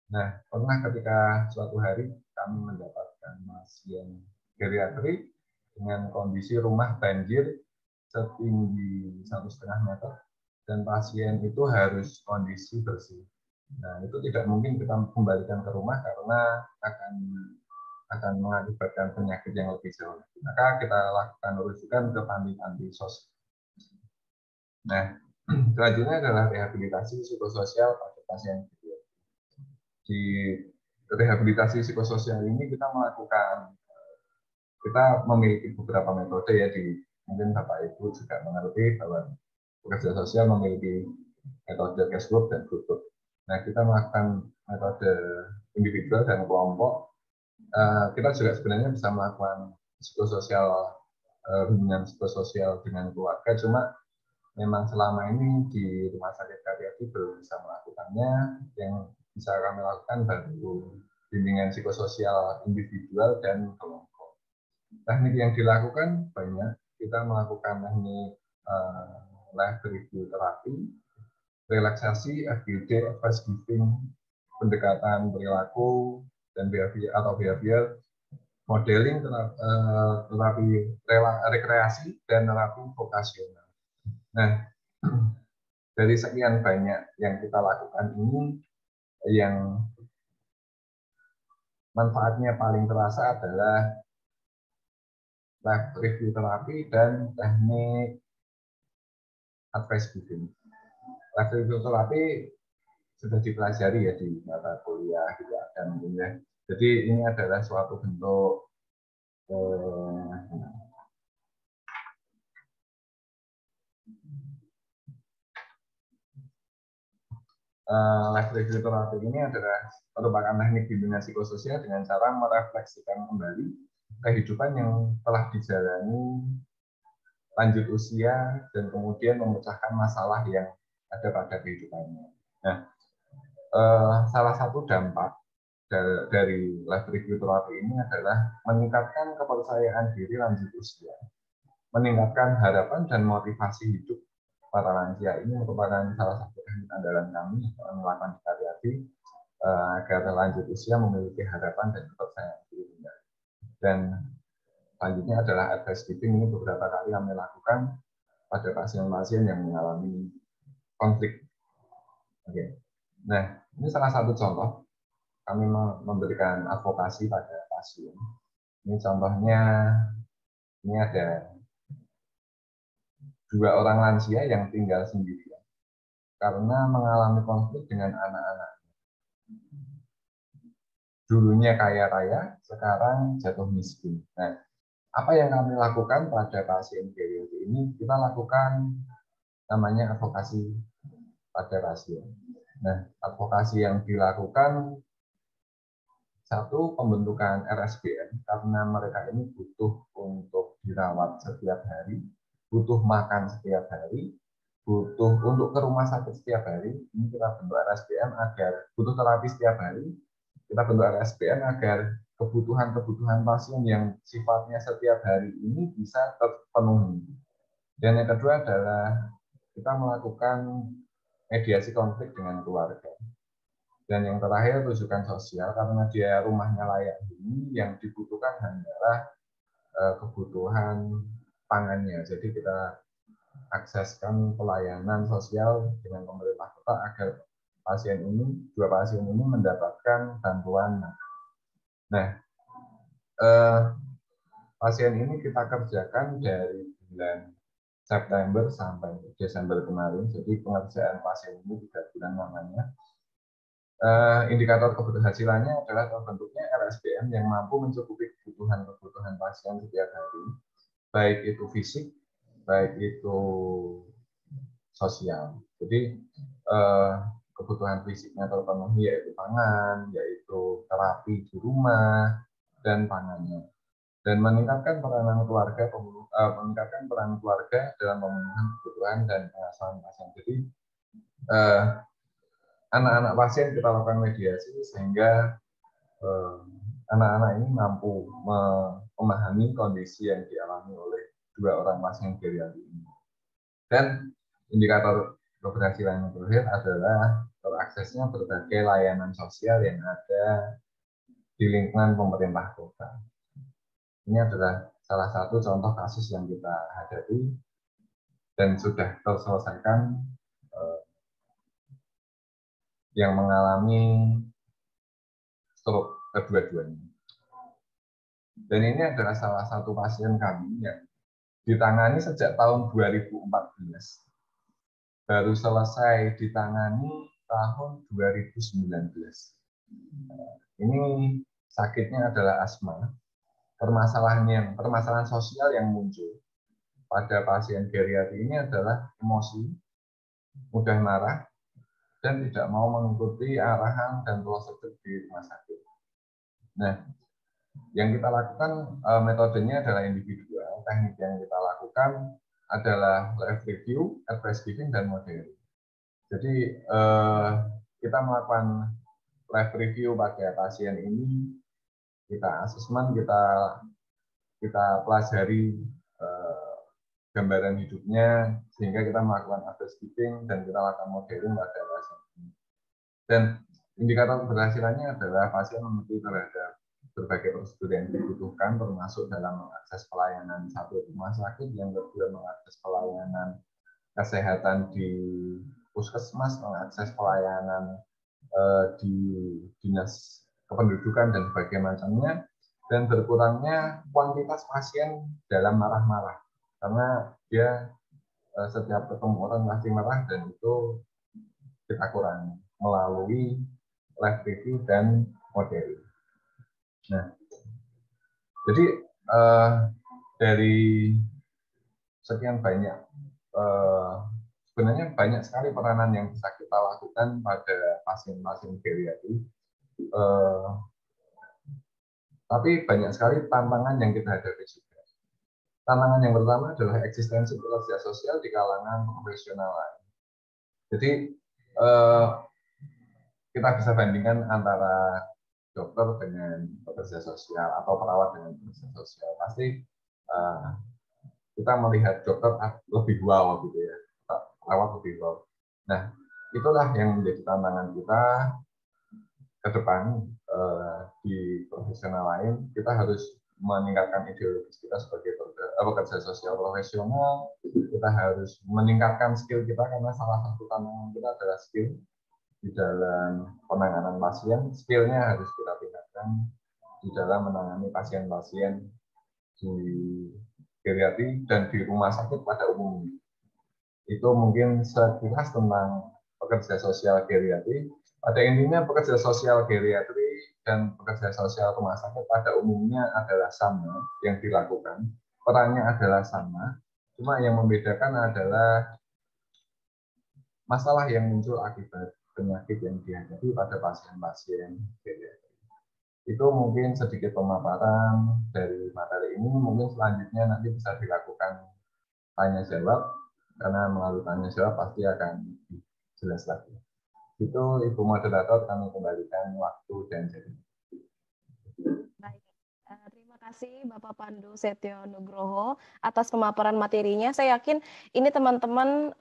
Nah, pernah ketika suatu hari kami mendapatkan pasien geriatri dengan kondisi rumah banjir setinggi 1,5 meter dan pasien itu harus kondisi bersih. Nah, itu tidak mungkin kita kembalikan ke rumah karena akan mengakibatkan penyakit yang lebih jauh. Maka kita lakukan rujukan ke panti-panti sosial. Nah, selanjutnya adalah rehabilitasi psikososial pada pasien geriatri. Di rehabilitasi psikososial ini kita memiliki beberapa metode ya, mungkin Bapak Ibu juga mengerti bahwa pekerja sosial memiliki metode case group dan group group. Nah, kita melakukan metode individual dan kelompok. Kita juga sebenarnya bisa melakukan hubungan psikososial dengan keluarga, cuma memang selama ini di Rumah Sakit Karyadi belum bisa melakukannya. Yang bisa kami lakukan baru bimbingan psikososial individual dan kelompok. Teknik yang dilakukan banyak. Kita melakukan teknik life review terapi, relaksasi, FGD, advice giving, pendekatan perilaku dan behavior, modeling, terapi rekreasi dan terapi vokasional. Nah, dari sekian banyak yang kita lakukan ini, yang manfaatnya paling terasa adalah life review terapi dan teknik advice giving. Life review terapi sudah dipelajari ya di mata kuliah gitu dan ya. Jadi ini adalah suatu bentuk life review terapi ini adalah merupakan teknik bimbingan psikososial dengan cara merefleksikan kembali kehidupan yang telah dijalani lanjut usia dan kemudian memecahkan masalah yang ada pada kehidupannya. Nah, salah satu dampak dari life review terapi ini adalah meningkatkan kepercayaan diri lanjut usia, meningkatkan harapan dan motivasi hidup para lansia. Ini merupakan salah satu teknik andalan kami melakukan di Karyadi agar lanjut usia memiliki harapan dan kepercayaan diri. Dan selanjutnya adalah advice giving. Ini beberapa kali kami lakukan pada pasien-pasien yang mengalami konflik. Oke. Nah, ini salah satu contoh kami memberikan advokasi pada pasien. Ini contohnya, ini ada 2 orang lansia yang tinggal sendirian karena mengalami konflik dengan anak-anak. Dulunya kaya raya, sekarang jatuh miskin. Nah, apa yang kami lakukan pada pasien geriatri ini? Kita lakukan namanya advokasi pada pasien. Nah, advokasi yang dilakukan, satu, pembentukan RSBM karena mereka ini butuh untuk dirawat setiap hari, butuh makan setiap hari, butuh untuk ke rumah sakit setiap hari. Ini kita bentuk RSBM agar butuh terapi setiap hari kita bentuk RSPM agar kebutuhan-kebutuhan pasien yang sifatnya setiap hari ini bisa terpenuhi. Dan yang kedua adalah kita melakukan mediasi konflik dengan keluarga. Dan yang terakhir rujukan sosial, karena dia rumahnya layak huni, yang dibutuhkan hanyalah kebutuhan pangannya. Jadi kita akseskan pelayanan sosial dengan pemerintah kota agar dua pasien ini mendapatkan bantuan. Nah, pasien ini kita kerjakan dari bulan September sampai Desember kemarin. Jadi pengerjaan pasien ini 3 bulan namanya. Indikator keberhasilannya adalah terbentuknya RSPM yang mampu mencukupi kebutuhan pasien setiap hari, baik itu fisik, baik itu sosial. Jadi kebutuhan fisiknya terpenuhi, yaitu pangan, yaitu terapi di rumah, dan pangannya. Dan meningkatkan peranan keluarga dalam pemenuhan kebutuhan dan pengasuhan pasien. Jadi anak-anak pasien kita lakukan mediasi sehingga anak-anak ini mampu memahami kondisi yang dialami oleh 2 orang pasien geriatri ini. Dan indikator keberhasilan yang terakhir adalah teraksesnya berbagai layanan sosial yang ada di lingkungan pemerintah kota. Ini adalah salah satu contoh kasus yang kita hadapi dan sudah terselesaikan yang mengalami stroke kedua-duanya. Dan ini adalah salah satu pasien kami yang ditangani sejak tahun 2014. Baru selesai ditangani tahun 2019. Ini sakitnya adalah asma. Permasalahan sosial yang muncul pada pasien geriatri ini adalah emosi, mudah marah, dan tidak mau mengikuti arahan dan prosedur di rumah sakit. Nah, yang kita lakukan metodenya adalah individual. Teknik yang kita lakukan adalah live review, advice giving, dan modeling. Jadi kita melakukan live review pada pasien ini, kita asesmen, kita pelajari gambaran hidupnya, sehingga kita melakukan advice giving dan kita lakukan modeling pada pasien ini. Dan indikator keberhasilannya adalah pasien mengerti terhadap berbagai prosedur yang dibutuhkan, termasuk dalam mengakses pelayanan satu rumah sakit, yang kedua mengakses pelayanan kesehatan di puskesmas, mengakses pelayanan di dinas kependudukan dan sebagainya macamnya, dan berkurangnya kuantitas pasien dalam marah-marah. Karena dia setiap ketemu orang pasti marah, dan itu kita kurangi melalui live review dan modeling. Nah, jadi dari sekian banyak, sebenarnya banyak sekali peranan yang bisa kita lakukan pada pasien-pasien geriatri. Tapi banyak sekali tantangan yang kita hadapi juga. Tantangan yang pertama adalah eksistensi pekerja sosial di kalangan profesional lain. Jadi kita bisa bandingkan antara dokter dengan pekerja sosial atau perawat dengan pekerja sosial. Pasti kita melihat dokter lebih wow gitu ya, perawat lebih wow. Nah, itulah yang menjadi tantangan kita ke depan di profesional lain. Kita harus meningkatkan ideologis kita sebagai pekerja sosial profesional. Kita harus meningkatkan skill kita, karena salah satu tantangan kita adalah skill di dalam penanganan pasien. Skillnya harus kita tingkatkan di dalam menangani pasien-pasien di geriatri dan di rumah sakit pada umumnya. Itu mungkin sekilas tentang pekerja sosial geriatri. Pada intinya pekerja sosial geriatri dan pekerja sosial rumah sakit pada umumnya adalah sama yang dilakukan. Perannya adalah sama, cuma yang membedakan adalah masalah yang muncul akibat penyakit yang dihadapi pada pasien-pasien geriatri. Itu mungkin sedikit pemaparan dari materi ini. Mungkin selanjutnya nanti bisa dilakukan tanya jawab, karena melalui tanya jawab pasti akan lebih jelas lagi. Itu Ibu Moderator, kami kembalikan waktu dan jadi. Baik. Terima kasih Bapak Pandu Setio Nugroho atas pemaparan materinya. Saya yakin ini teman-teman,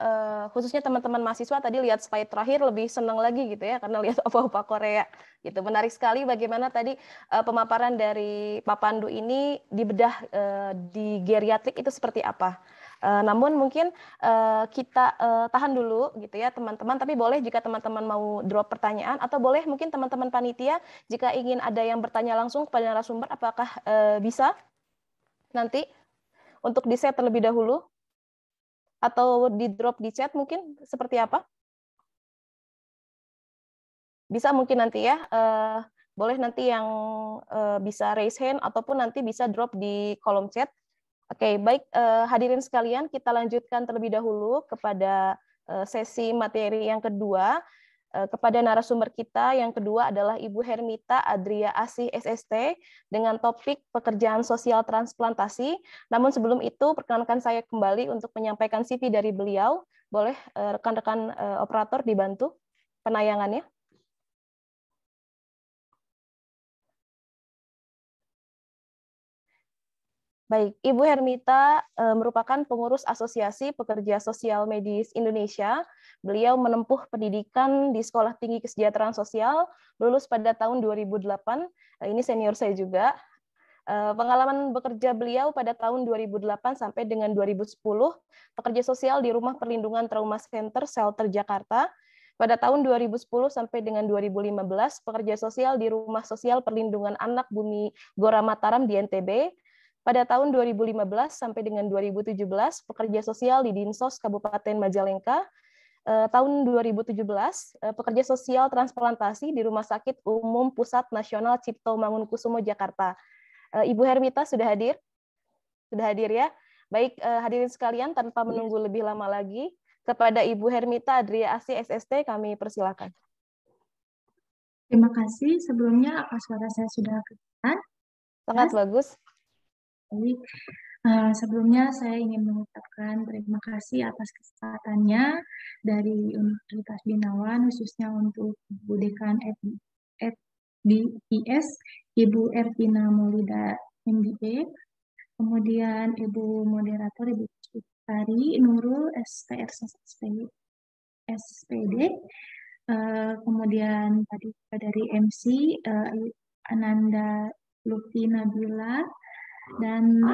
khususnya teman-teman mahasiswa tadi lihat slide terakhir lebih senang lagi gitu ya, karena lihat opa-opa Korea. Gitu. Menarik sekali bagaimana tadi pemaparan dari Pak Pandu ini dibedah di geriatrik itu seperti apa. Namun mungkin kita tahan dulu gitu ya teman-teman, tapi boleh jika teman-teman mau drop pertanyaan, atau boleh mungkin teman-teman panitia jika ingin ada yang bertanya langsung kepada narasumber, apakah bisa nanti untuk di-set terlebih dahulu atau di-drop di chat mungkin seperti apa? Bisa mungkin nanti ya, boleh nanti yang bisa raise hand ataupun nanti bisa drop di kolom chat. Oke, baik hadirin sekalian, kita lanjutkan terlebih dahulu kepada sesi materi yang kedua. Kepada narasumber kita yang kedua adalah Ibu Hermita Adria Asih SST dengan topik pekerjaan sosial transplantasi. Namun sebelum itu, perkenankan saya kembali untuk menyampaikan CV dari beliau. Boleh rekan-rekan operator dibantu penayangannya? Baik, Ibu Hermita merupakan pengurus Asosiasi Pekerja Sosial Medis Indonesia. Beliau menempuh pendidikan di Sekolah Tinggi Kesejahteraan Sosial, lulus pada tahun 2008. Ini senior saya juga. Pengalaman bekerja beliau pada tahun 2008 sampai dengan 2010, pekerja sosial di Rumah Perlindungan Trauma Center Shelter Jakarta. Pada tahun 2010 sampai dengan 2015, pekerja sosial di Rumah Sosial Perlindungan Anak Bumi Gora Mataram di NTB. Pada tahun 2015 sampai dengan 2017, pekerja sosial di Dinsos Kabupaten Majalengka. Tahun 2017, pekerja sosial transplantasi di Rumah Sakit Umum Pusat Nasional Cipto Mangunkusumo, Jakarta. Ibu Hermita sudah hadir? Sudah hadir ya? Baik, hadirin sekalian, tanpa menunggu lebih lama lagi, kepada Ibu Hermita Adria Asih SST, kami persilakan. Terima kasih. Sebelumnya, apa suara saya sudah kedengaran? Sangat bagus. Baik, sebelumnya saya ingin mengucapkan terima kasih atas kesempatannya dari Universitas Binawan, khususnya untuk Ibu Dekan FDIS, Ibu Ervina Maulida MBA, kemudian Ibu Moderator, Ibu Putari Nurul, SPR SPD, kemudian tadi dari MC, Ananda Lutfi Nabila, dan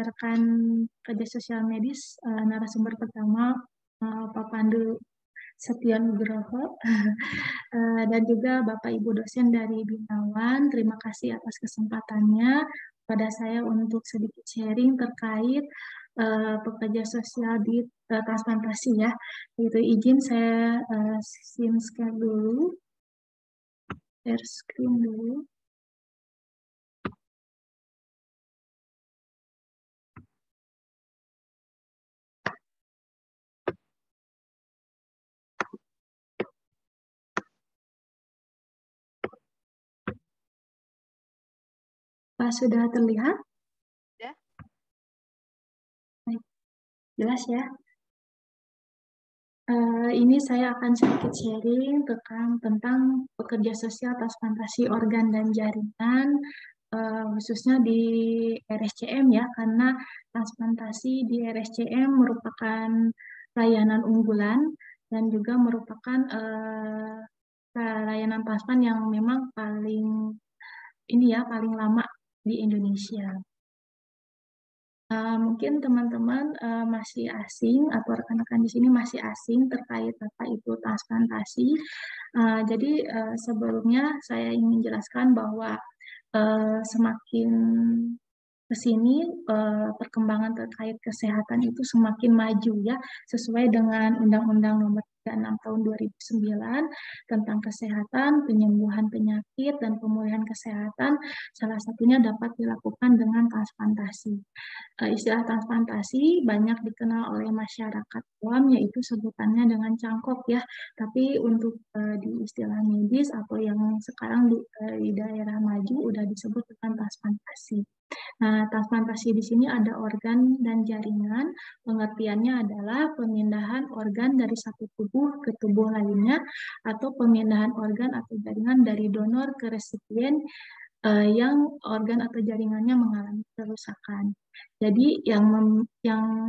rekan kerja sosial medis narasumber pertama Pak Pandu Setio Nugroho dan juga Bapak Ibu dosen dari Binawan. Terima kasih atas kesempatannya pada saya untuk sedikit sharing terkait pekerja sosial di transplantasi ya. Itu izin saya share dulu, share screen dulu. Sudah terlihat? Ya. Baik. Jelas ya? Ini saya akan sedikit sharing tentang pekerja sosial transplantasi organ dan jaringan, khususnya di RSCM ya, karena transplantasi di RSCM merupakan layanan unggulan dan juga merupakan layanan transplant yang memang paling lama di Indonesia. Mungkin teman-teman masih asing atau rekan-rekan di sini masih asing terkait apa itu transplantasi. Jadi sebelumnya saya ingin jelaskan bahwa semakin ke sini perkembangan terkait kesehatan itu semakin maju ya, sesuai dengan Undang-Undang Nomor 36 Tahun 2009 tentang kesehatan, penyembuhan penyakit, dan pemulihan kesehatan. Salah satunya dapat dilakukan dengan transplantasi. Istilah transplantasi banyak dikenal oleh masyarakat awam, yaitu sebutannya dengan cangkok ya. Tapi untuk di istilah medis atau yang sekarang di daerah maju udah disebut dengan transplantasi. Nah, transplantasi di sini ada organ dan jaringan. Pengertiannya adalah pemindahan organ dari satu tubuh ke tubuh lainnya atau pemindahan organ atau jaringan dari donor ke resipien yang organ atau jaringannya mengalami kerusakan. Jadi yang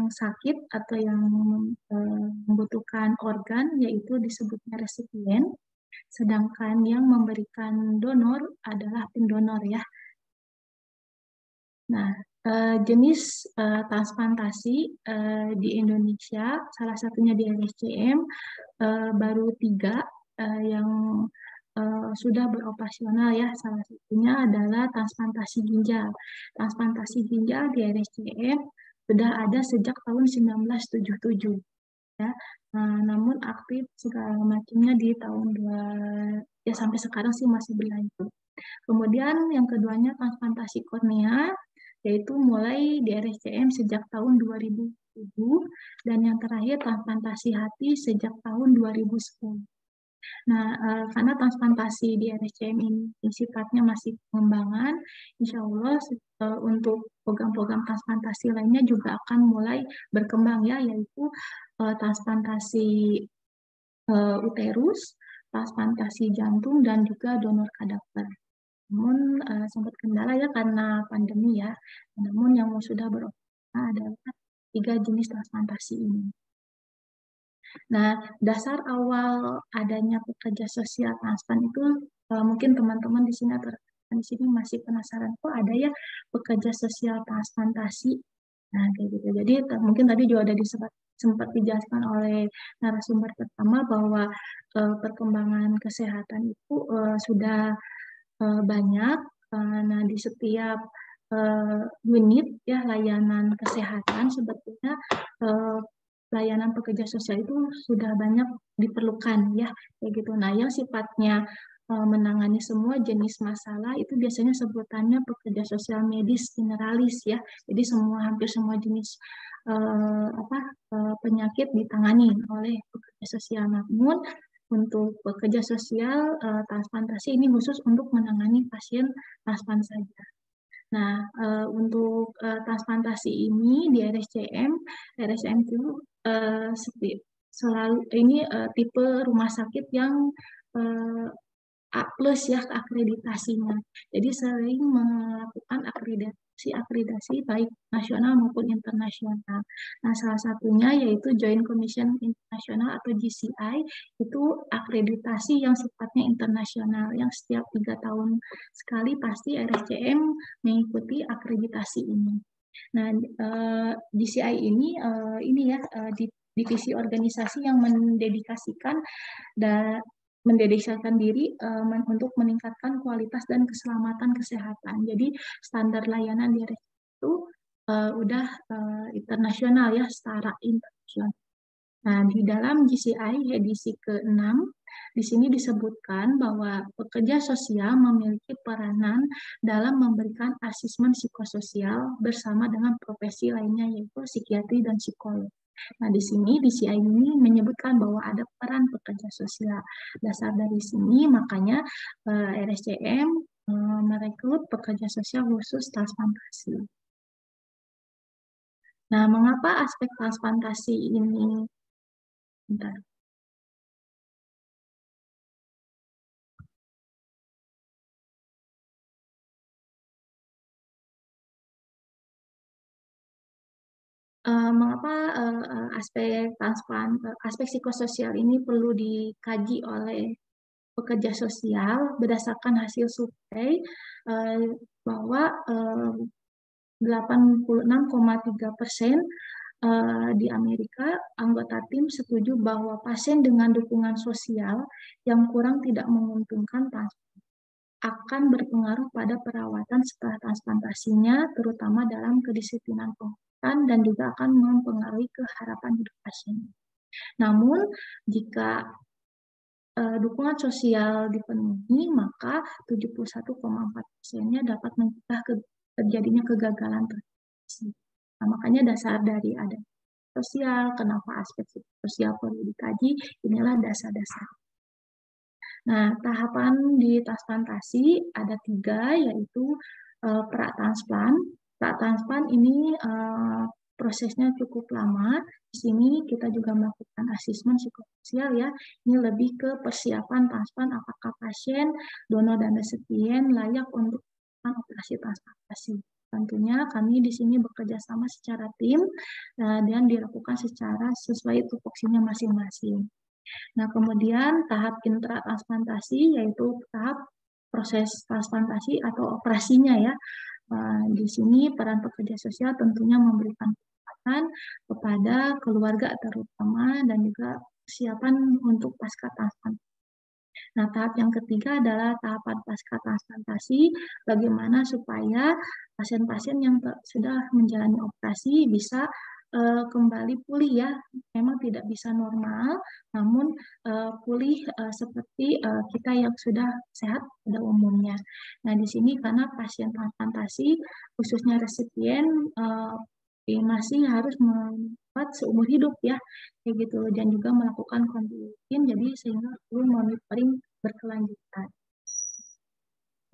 sakit atau yang membutuhkan organ yaitu disebutnya resipien, sedangkan yang memberikan donor adalah pendonor ya. Nah, jenis transplantasi di Indonesia, salah satunya di RSCM, baru 3 yang sudah beroperasional ya. Salah satunya adalah transplantasi ginjal. Transplantasi ginjal di RSCM sudah ada sejak tahun 1977 ya. Namun aktif segala macamnya di tahun ya sampai sekarang sih masih berlanjut. Kemudian yang keduanya transplantasi kornea, yaitu mulai di RSCM sejak tahun 2007, dan yang terakhir transplantasi hati sejak tahun 2010. Nah, karena transplantasi di RSCM ini sifatnya masih pengembangan, insya Allah untuk program-program transplantasi lainnya juga akan mulai berkembang ya, yaitu transplantasi uterus, transplantasi jantung, dan juga donor kadaver. Namun sempat kendala ya karena pandemi ya. Namun yang sudah beroperasi adalah 3 jenis transplantasi ini. Nah, dasar awal adanya pekerja sosial transplant itu mungkin teman-teman di sini atau di sini masih penasaran kok ada ya pekerja sosial transplantasi. Nah, kayak gitu. Jadi mungkin tadi juga ada sempat dijelaskan oleh narasumber pertama bahwa perkembangan kesehatan itu sudah banyak. Nah, di setiap unit ya layanan kesehatan sebetulnya layanan pekerja sosial itu sudah banyak diperlukan ya kayak gitu. Nah, yang sifatnya menangani semua jenis masalah itu biasanya sebutannya pekerja sosial medis generalis ya. Jadi hampir semua jenis penyakit ditangani oleh pekerja sosial. Namun untuk pekerja sosial transplantasi ini khusus untuk menangani pasien transplant saja. Nah, untuk transplantasi ini di RSCM itu selalu ini tipe rumah sakit yang A+ ya akreditasinya. Jadi sering melakukan akreditasi baik nasional maupun internasional. Nah, salah satunya yaitu Joint Commission International atau JCI, itu akreditasi yang sifatnya internasional yang setiap 3 tahun sekali pasti RSCM mengikuti akreditasi ini. Nah, JCI ini ya divisi organisasi yang mendedikasikan diri untuk meningkatkan kualitas dan keselamatan kesehatan. Jadi standar layanan di RSCM itu udah internasional ya, setara internasional. Nah, di dalam JCI edisi ke-6 di sini disebutkan bahwa pekerja sosial memiliki peranan dalam memberikan asesmen psikososial bersama dengan profesi lainnya yaitu psikiatri dan psikolog. Nah, di sini DCI ini menyebutkan bahwa ada peran pekerja sosial. Dasar dari sini makanya RSCM merekrut pekerja sosial khusus transplantasi. Nah, mengapa aspek transplantasi ini? Bentar. Mengapa aspek psikososial ini perlu dikaji oleh pekerja sosial berdasarkan hasil survei bahwa 86,3% di Amerika anggota tim setuju bahwa pasien dengan dukungan sosial yang kurang tidak menguntungkan akan berpengaruh pada perawatan setelah transplantasinya, terutama dalam kedisiplinan pengobatan dan juga akan mempengaruhi harapan hidup pasien. Namun, jika dukungan sosial dipenuhi, maka 71,4%-nya dapat mencegah terjadinya kegagalan transplantasi. Nah, makanya dasar dari ada sosial, kenapa aspek sosial perlu dikaji, inilah dasar-dasar. Nah, tahapan di transplantasi ada 3, yaitu Pra-transplant. Pra-transplant ini prosesnya cukup lama. Di sini kita juga melakukan asesmen psikososial ya. Ini lebih ke persiapan transplant, apakah pasien, donor dan resipien layak untuk operasi transplantasi. Tentunya kami di sini bekerja sama secara tim dan dilakukan secara sesuai tupoksinya masing-masing. Nah, kemudian tahap intratransplantasi yaitu tahap proses transplantasi atau operasinya ya. Di sini peran pekerja sosial tentunya memberikan kesempatan kepada keluarga terutama dan juga persiapan untuk pasca transplantasi. Nah, tahap yang ketiga adalah tahapan pasca transplantasi, bagaimana supaya pasien-pasien yang sudah menjalani operasi bisa kembali pulih ya, memang tidak bisa normal, namun pulih seperti kita yang sudah sehat pada umumnya. Nah, di sini karena pasien transplantasi, khususnya resipien, masih harus membuat seumur hidup ya, kayak gitu, dan juga melakukan kontinuitin, jadi sehingga perlu monitoring berkelanjutan.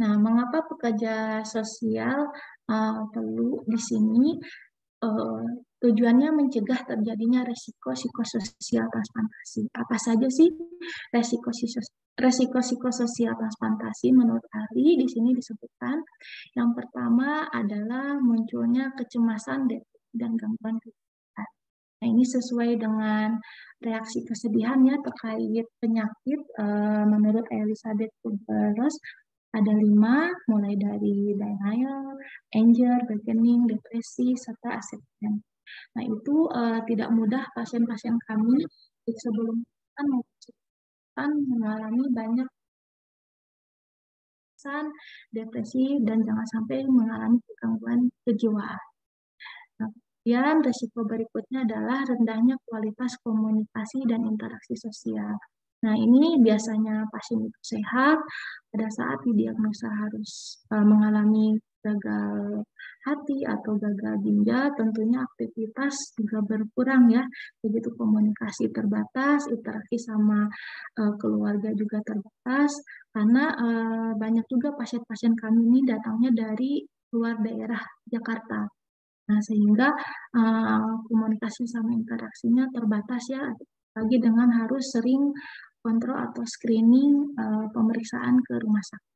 Nah, mengapa pekerja sosial perlu di sini? Tujuannya mencegah terjadinya resiko psikososial transplantasi. Apa saja sih resiko psikososial transplantasi menurut ahli? Di sini disebutkan yang pertama adalah munculnya kecemasan dan gangguan kejiwaan. Nah, ini sesuai dengan reaksi kesedihan ya terkait penyakit menurut Elizabeth Kubler-Ross. Ada 5, mulai dari denial, anger, bargaining, depresi, serta acceptance. Nah, itu tidak mudah pasien-pasien kami sebelum mengalami banyak depresi dan jangan sampai mengalami gangguan kejiwaan. Nah, kemudian risiko berikutnya adalah rendahnya kualitas komunikasi dan interaksi sosial. Nah, ini biasanya pasien itu sehat, pada saat didiagnosa harus mengalami gagal hati atau gagal ginjal, tentunya aktivitas juga berkurang ya, begitu komunikasi terbatas, interaksi sama keluarga juga terbatas, karena banyak juga pasien-pasien kami ini datangnya dari luar daerah Jakarta. Nah, sehingga komunikasi sama interaksinya terbatas ya, lagi dengan harus sering kontrol atau screening pemeriksaan ke rumah sakit.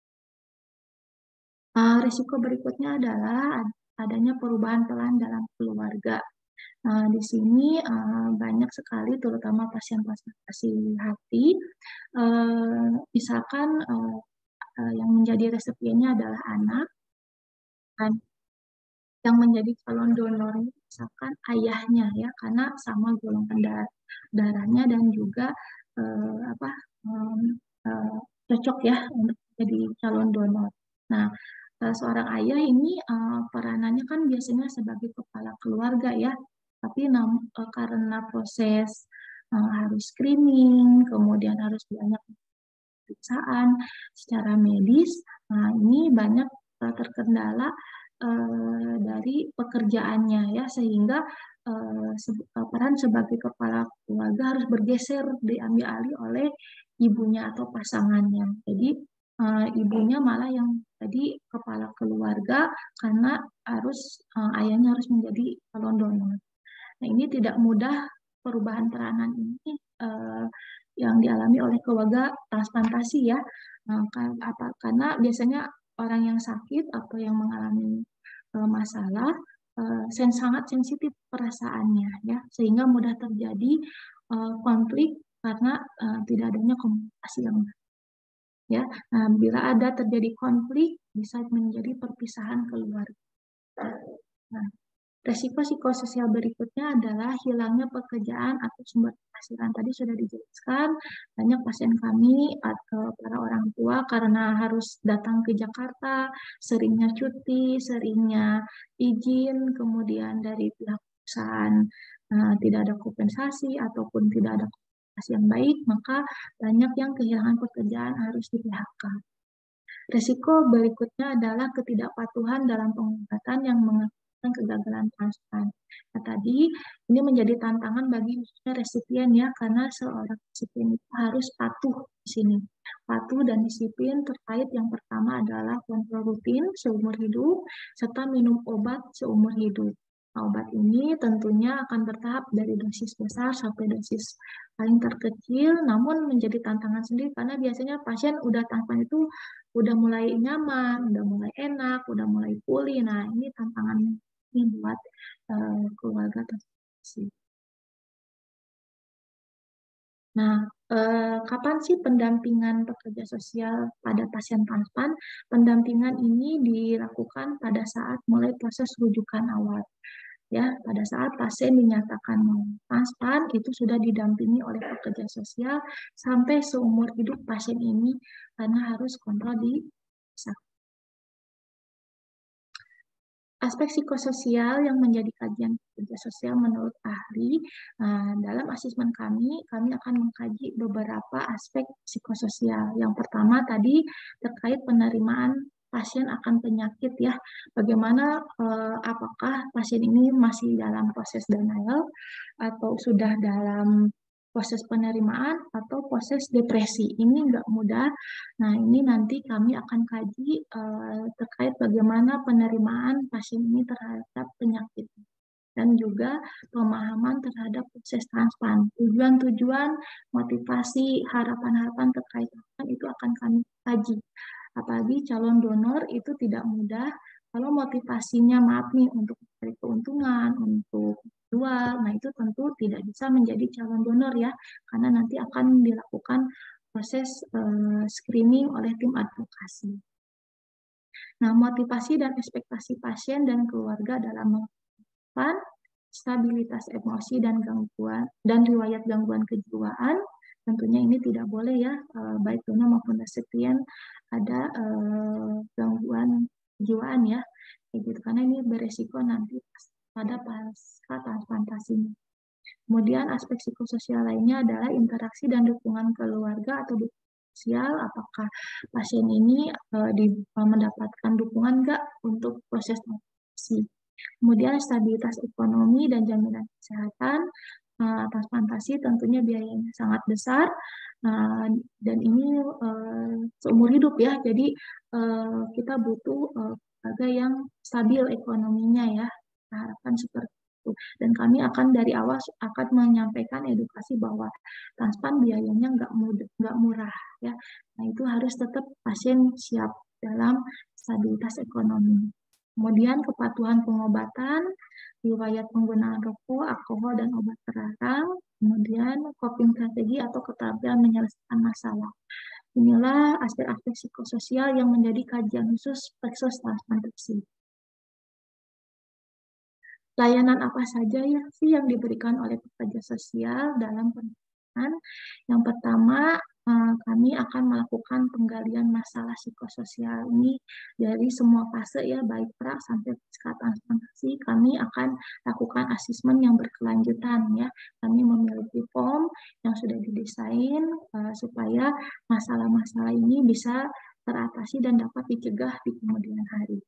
Risiko berikutnya adalah adanya perubahan pelan dalam keluarga. Di sini banyak sekali, terutama pasien-pasien hati, misalkan yang menjadi resipiennya adalah anak, dan yang menjadi calon donor misalkan ayahnya ya, karena sama golongan darahnya dan juga cocok ya untuk jadi calon donor. Nah, seorang ayah ini peranannya kan biasanya sebagai kepala keluarga ya, tapi karena proses harus screening, kemudian harus banyak pemeriksaan secara medis, ini banyak terkendala dari pekerjaannya ya, sehingga peran sebagai kepala keluarga harus bergeser, diambil alih oleh ibunya atau pasangannya. Jadi ibunya malah yang jadi kepala keluarga karena ayahnya harus menjadi calon donor. Nah, ini tidak mudah perubahan peranan ini yang dialami oleh keluarga transplantasi ya. Karena biasanya orang yang sakit atau yang mengalami masalah sangat sensitif perasaannya ya, sehingga mudah terjadi konflik karena tidak adanya komunikasi yang baik ya. Nah, bila ada terjadi konflik bisa menjadi perpisahan keluarga. Nah, resiko psikososial berikutnya adalah hilangnya pekerjaan atau sumber penghasilan. Tadi sudah dijelaskan, banyak pasien kami atau para orang tua karena harus datang ke Jakarta, seringnya cuti, seringnya izin, kemudian dari pihak perusahaan tidak ada kompensasi ataupun tidak ada kompensasi yang baik, maka banyak yang kehilangan pekerjaan harus di-PHK. Resiko berikutnya adalah ketidakpatuhan dalam pengobatan yang menyebabkan kegagalan transplant. Nah, tadi ini menjadi tantangan bagi resipien ya, karena seorang resipien itu harus patuh di sini. Patuh dan disiplin terkait yang pertama adalah kontrol rutin seumur hidup, serta minum obat seumur hidup. Nah, obat ini tentunya akan bertahap dari dosis besar sampai dosis paling terkecil, namun menjadi tantangan sendiri karena biasanya pasien udah transplant itu udah mulai nyaman, udah mulai enak, udah mulai pulih. Nah, ini tantangan ini buat keluarga tersebut. Nah, kapan sih pendampingan pekerja sosial pada pasien transplant? Pendampingan ini dilakukan pada saat mulai proses rujukan awal. Ya, pada saat pasien dinyatakan transplant itu sudah didampingi oleh pekerja sosial sampai seumur hidup pasien ini karena harus kontrol di aspek psikososial yang menjadi kajian pekerja sosial menurut ahli. Dalam asesmen kami akan mengkaji beberapa aspek psikososial. Yang pertama tadi terkait penerimaan pasien akan penyakit ya. Bagaimana apakah pasien ini masih dalam proses denial atau sudah dalam proses penerimaan atau proses depresi. Ini nggak mudah. Nah, ini nanti kami akan kaji terkait bagaimana penerimaan pasien ini terhadap penyakit dan juga pemahaman terhadap proses transplant. Tujuan-tujuan, motivasi, harapan-harapan terkait transplant itu akan kami kaji. Apalagi calon donor itu tidak mudah kalau motivasinya maaf nih untuk mencari keuntungan, untuk jual, nah itu tentu tidak bisa menjadi calon donor ya, karena nanti akan dilakukan proses screening oleh tim advokasi. Nah, motivasi dan ekspektasi pasien dan keluarga dalam melakukan stabilitas emosi dan gangguan dan riwayat gangguan kejiwaan, tentunya ini tidak boleh ya, baik donor maupun resipien ada gangguan kejiwaan ya, kayak gitu, karena ini beresiko nanti pada pasca transplantasinya. Kemudian aspek psikososial lainnya adalah interaksi dan dukungan keluarga atau dukungan sosial, apakah pasien ini mendapatkan dukungan enggak untuk proses transplantasi. Kemudian stabilitas ekonomi dan jaminan kesehatan. Transplantasi tentunya biayanya sangat besar dan ini seumur hidup ya, jadi kita butuh keluarga yang stabil ekonominya ya, harapan seperti itu. Dan kami akan dari awal akan menyampaikan edukasi bahwa transplant biayanya nggak murah ya. Nah, itu harus tetap pasien siap dalam stabilitas ekonomi. Kemudian kepatuhan pengobatan, riwayat penggunaan rokok, alkohol, dan obat terlarang. Kemudian coping strategi atau keterampilan menyelesaikan masalah. Inilah aspek-aspek psikososial yang menjadi kajian khusus Plexus transplantasi. Layanan apa saja ya sih yang diberikan oleh pekerja sosial dalam penanganan? Yang pertama, kami akan melakukan penggalian masalah psikososial ini dari semua fase ya, baik pra sampai pasca transplantasi. Kami akan lakukan asesmen yang berkelanjutan ya. Kami memiliki form yang sudah didesain supaya masalah-masalah ini bisa teratasi dan dapat dicegah di kemudian hari.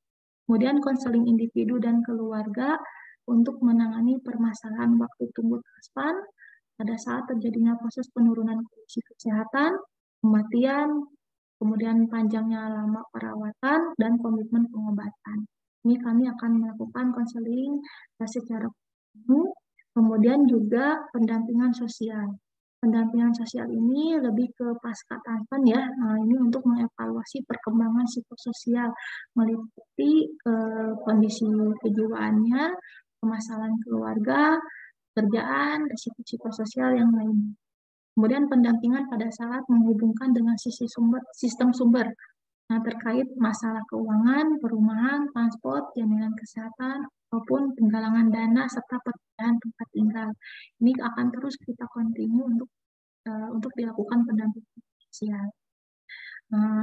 Kemudian konseling individu dan keluarga untuk menangani permasalahan waktu tunggu transplant pada saat terjadinya proses penurunan kondisi kesehatan, kematian, kemudian panjangnya lama perawatan, dan komitmen pengobatan. Ini kami akan melakukan konseling secara penuh, kemudian juga pendampingan sosial. Pendampingan sosial ini lebih ke pasca transplant ya. Nah, ini untuk mengevaluasi perkembangan psikososial, meliputi kondisi kejiwaannya, permasalahan keluarga, kerjaan, risiko psikososial yang lainnya. Kemudian pendampingan pada saat menghubungkan dengan sistem sumber. Nah, terkait masalah keuangan, perumahan, transport, jaminan kesehatan, maupun penggalangan dana serta perpindahan tempat tinggal. Ini akan terus kita continue untuk dilakukan pendampingan sosial.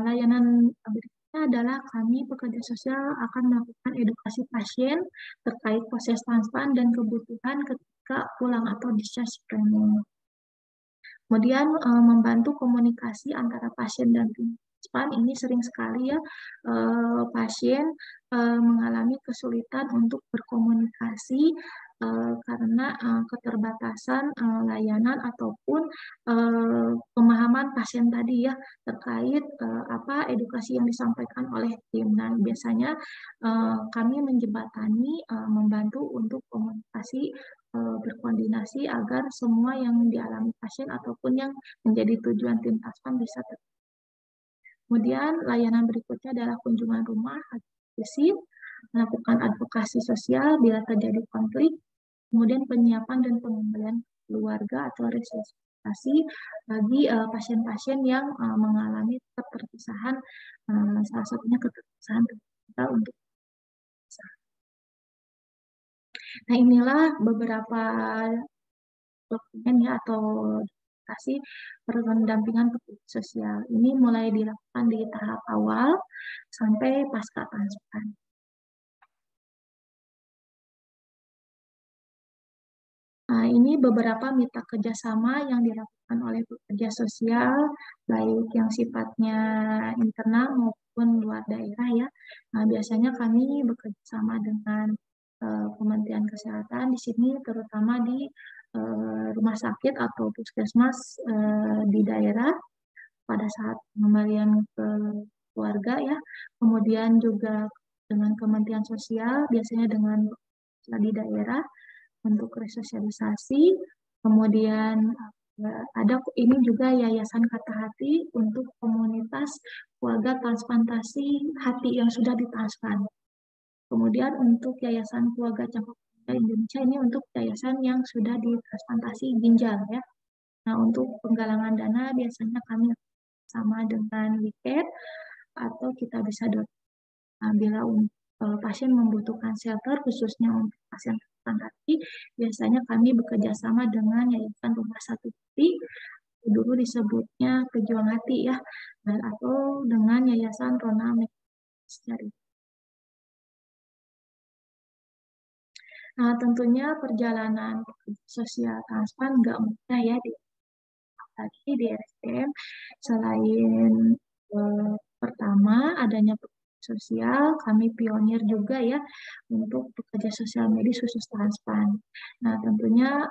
Layanan berikutnya adalah kami pekerja sosial akan melakukan edukasi pasien terkait proses transplant dan kebutuhan ketika pulang atau discharge planning. Kemudian membantu komunikasi antara pasien dan tim transpan ini sering sekali ya pasien mengalami kesulitan untuk berkomunikasi karena keterbatasan layanan ataupun pemahaman pasien tadi ya terkait apa edukasi yang disampaikan oleh tim. Nah, biasanya kami menjembatani membantu untuk komunikasi berkoordinasi agar semua yang dialami pasien ataupun yang menjadi tujuan tim transpan bisa tercapai. Kemudian layanan berikutnya adalah kunjungan rumah, visit, melakukan advokasi sosial bila terjadi konflik, kemudian penyiapan dan pengembalian keluarga atau resosialisasi bagi pasien-pasien yang mengalami keterpisahan, salah satunya keterpisahan terbuka untuk pisah. Nah, inilah beberapa dokumen ya atau kasih pendampingan pekerja sosial. Ini mulai dilakukan di tahap awal sampai pasca transpan. Nah, ini beberapa mitra kerjasama yang dilakukan oleh pekerja sosial, baik yang sifatnya internal maupun luar daerah ya. Nah, biasanya kami bekerja sama dengan Kementerian Kesehatan di sini, terutama di rumah sakit atau puskesmas di daerah pada saat pengembalian ke keluarga ya. Kemudian juga dengan Kementerian Sosial, biasanya dengan di daerah untuk resosialisasi. Kemudian ada ini juga Yayasan Kata Hati untuk komunitas keluarga transplantasi hati yang sudah ditranspan. Kemudian untuk Yayasan Keluarga Cangkok Indonesia ini untuk yayasan yang sudah ditransplantasi ginjal ya. Nah, untuk penggalangan dana biasanya kami sama dengan WICAT atau kita bisa bila pasien membutuhkan shelter khususnya untuk pasien transplantasi, biasanya kami bekerja sama dengan Yayasan Rumah Satu Hati, dulu disebutnya Pejuang Hati ya, atau dengan Yayasan Ronald McDonald. Nah, tentunya perjalanan sosial transpan nggak mudah ya di RSDM. Selain pertama adanya sosial, kami pionir juga ya untuk pekerja sosial medis khusus transpan. Nah, tentunya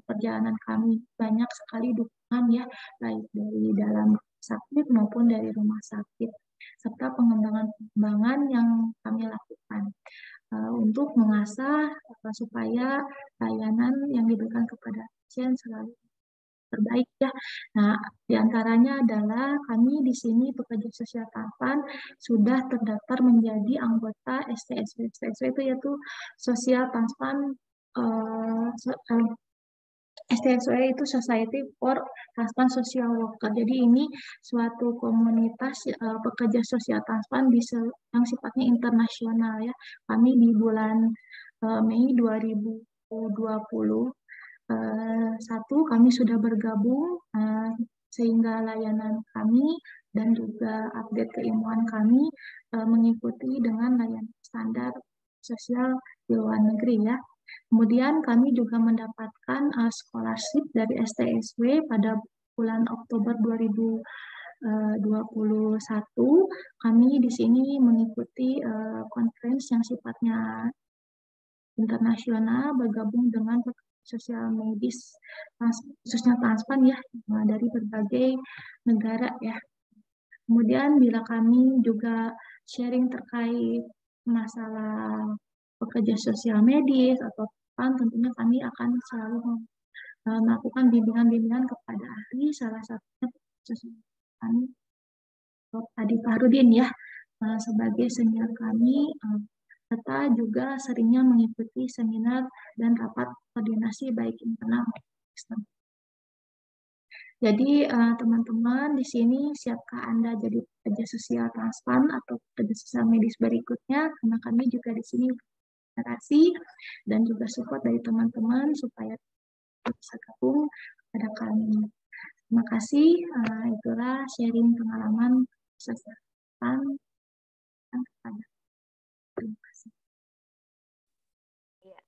perjalanan kami banyak sekali dukungan ya, baik dari dalam sakit maupun dari rumah sakit, serta pengembangan yang kami lakukan untuk mengasah supaya layanan yang diberikan kepada pasien selalu terbaik ya. Nah, diantaranya adalah kami di sini pekerja sosial transpan sudah terdaftar menjadi anggota STSW. STSW itu yaitu Sosial Transpan STSW itu Society for Transplant Social Worker. Jadi ini suatu komunitas pekerja sosial transpan yang sifatnya internasional ya. Kami di bulan Mei 2020 kami sudah bergabung sehingga layanan kami dan juga update keilmuan kami mengikuti dengan layanan standar sosial di luar negeri ya. Kemudian kami juga mendapatkan scholarship dari STSW pada bulan Oktober 2021. Kami di sini mengikuti conference yang sifatnya internasional bergabung dengan sosial medis khususnya transpan ya dari berbagai negara ya. Kemudian bila kami juga sharing terkait masalah pekerja sosial medis atau tentunya kami akan selalu melakukan bimbingan-bimbingan kepada ahli, salah satunya kami Adi Fahrudin ya sebagai senior kami, serta juga seringnya mengikuti seminar dan rapat koordinasi baik internal maupun eksternal. Jadi teman-teman di sini siapkah Anda jadi pekerja sosial transpan atau pekerja sosial medis berikutnya? Karena kami juga di sini generasi dan juga support dari teman-teman supaya bisa gabung pada kami. Terima kasih. Itulah sharing pengalaman sosial transpan kepada. Terima kasih. Ya.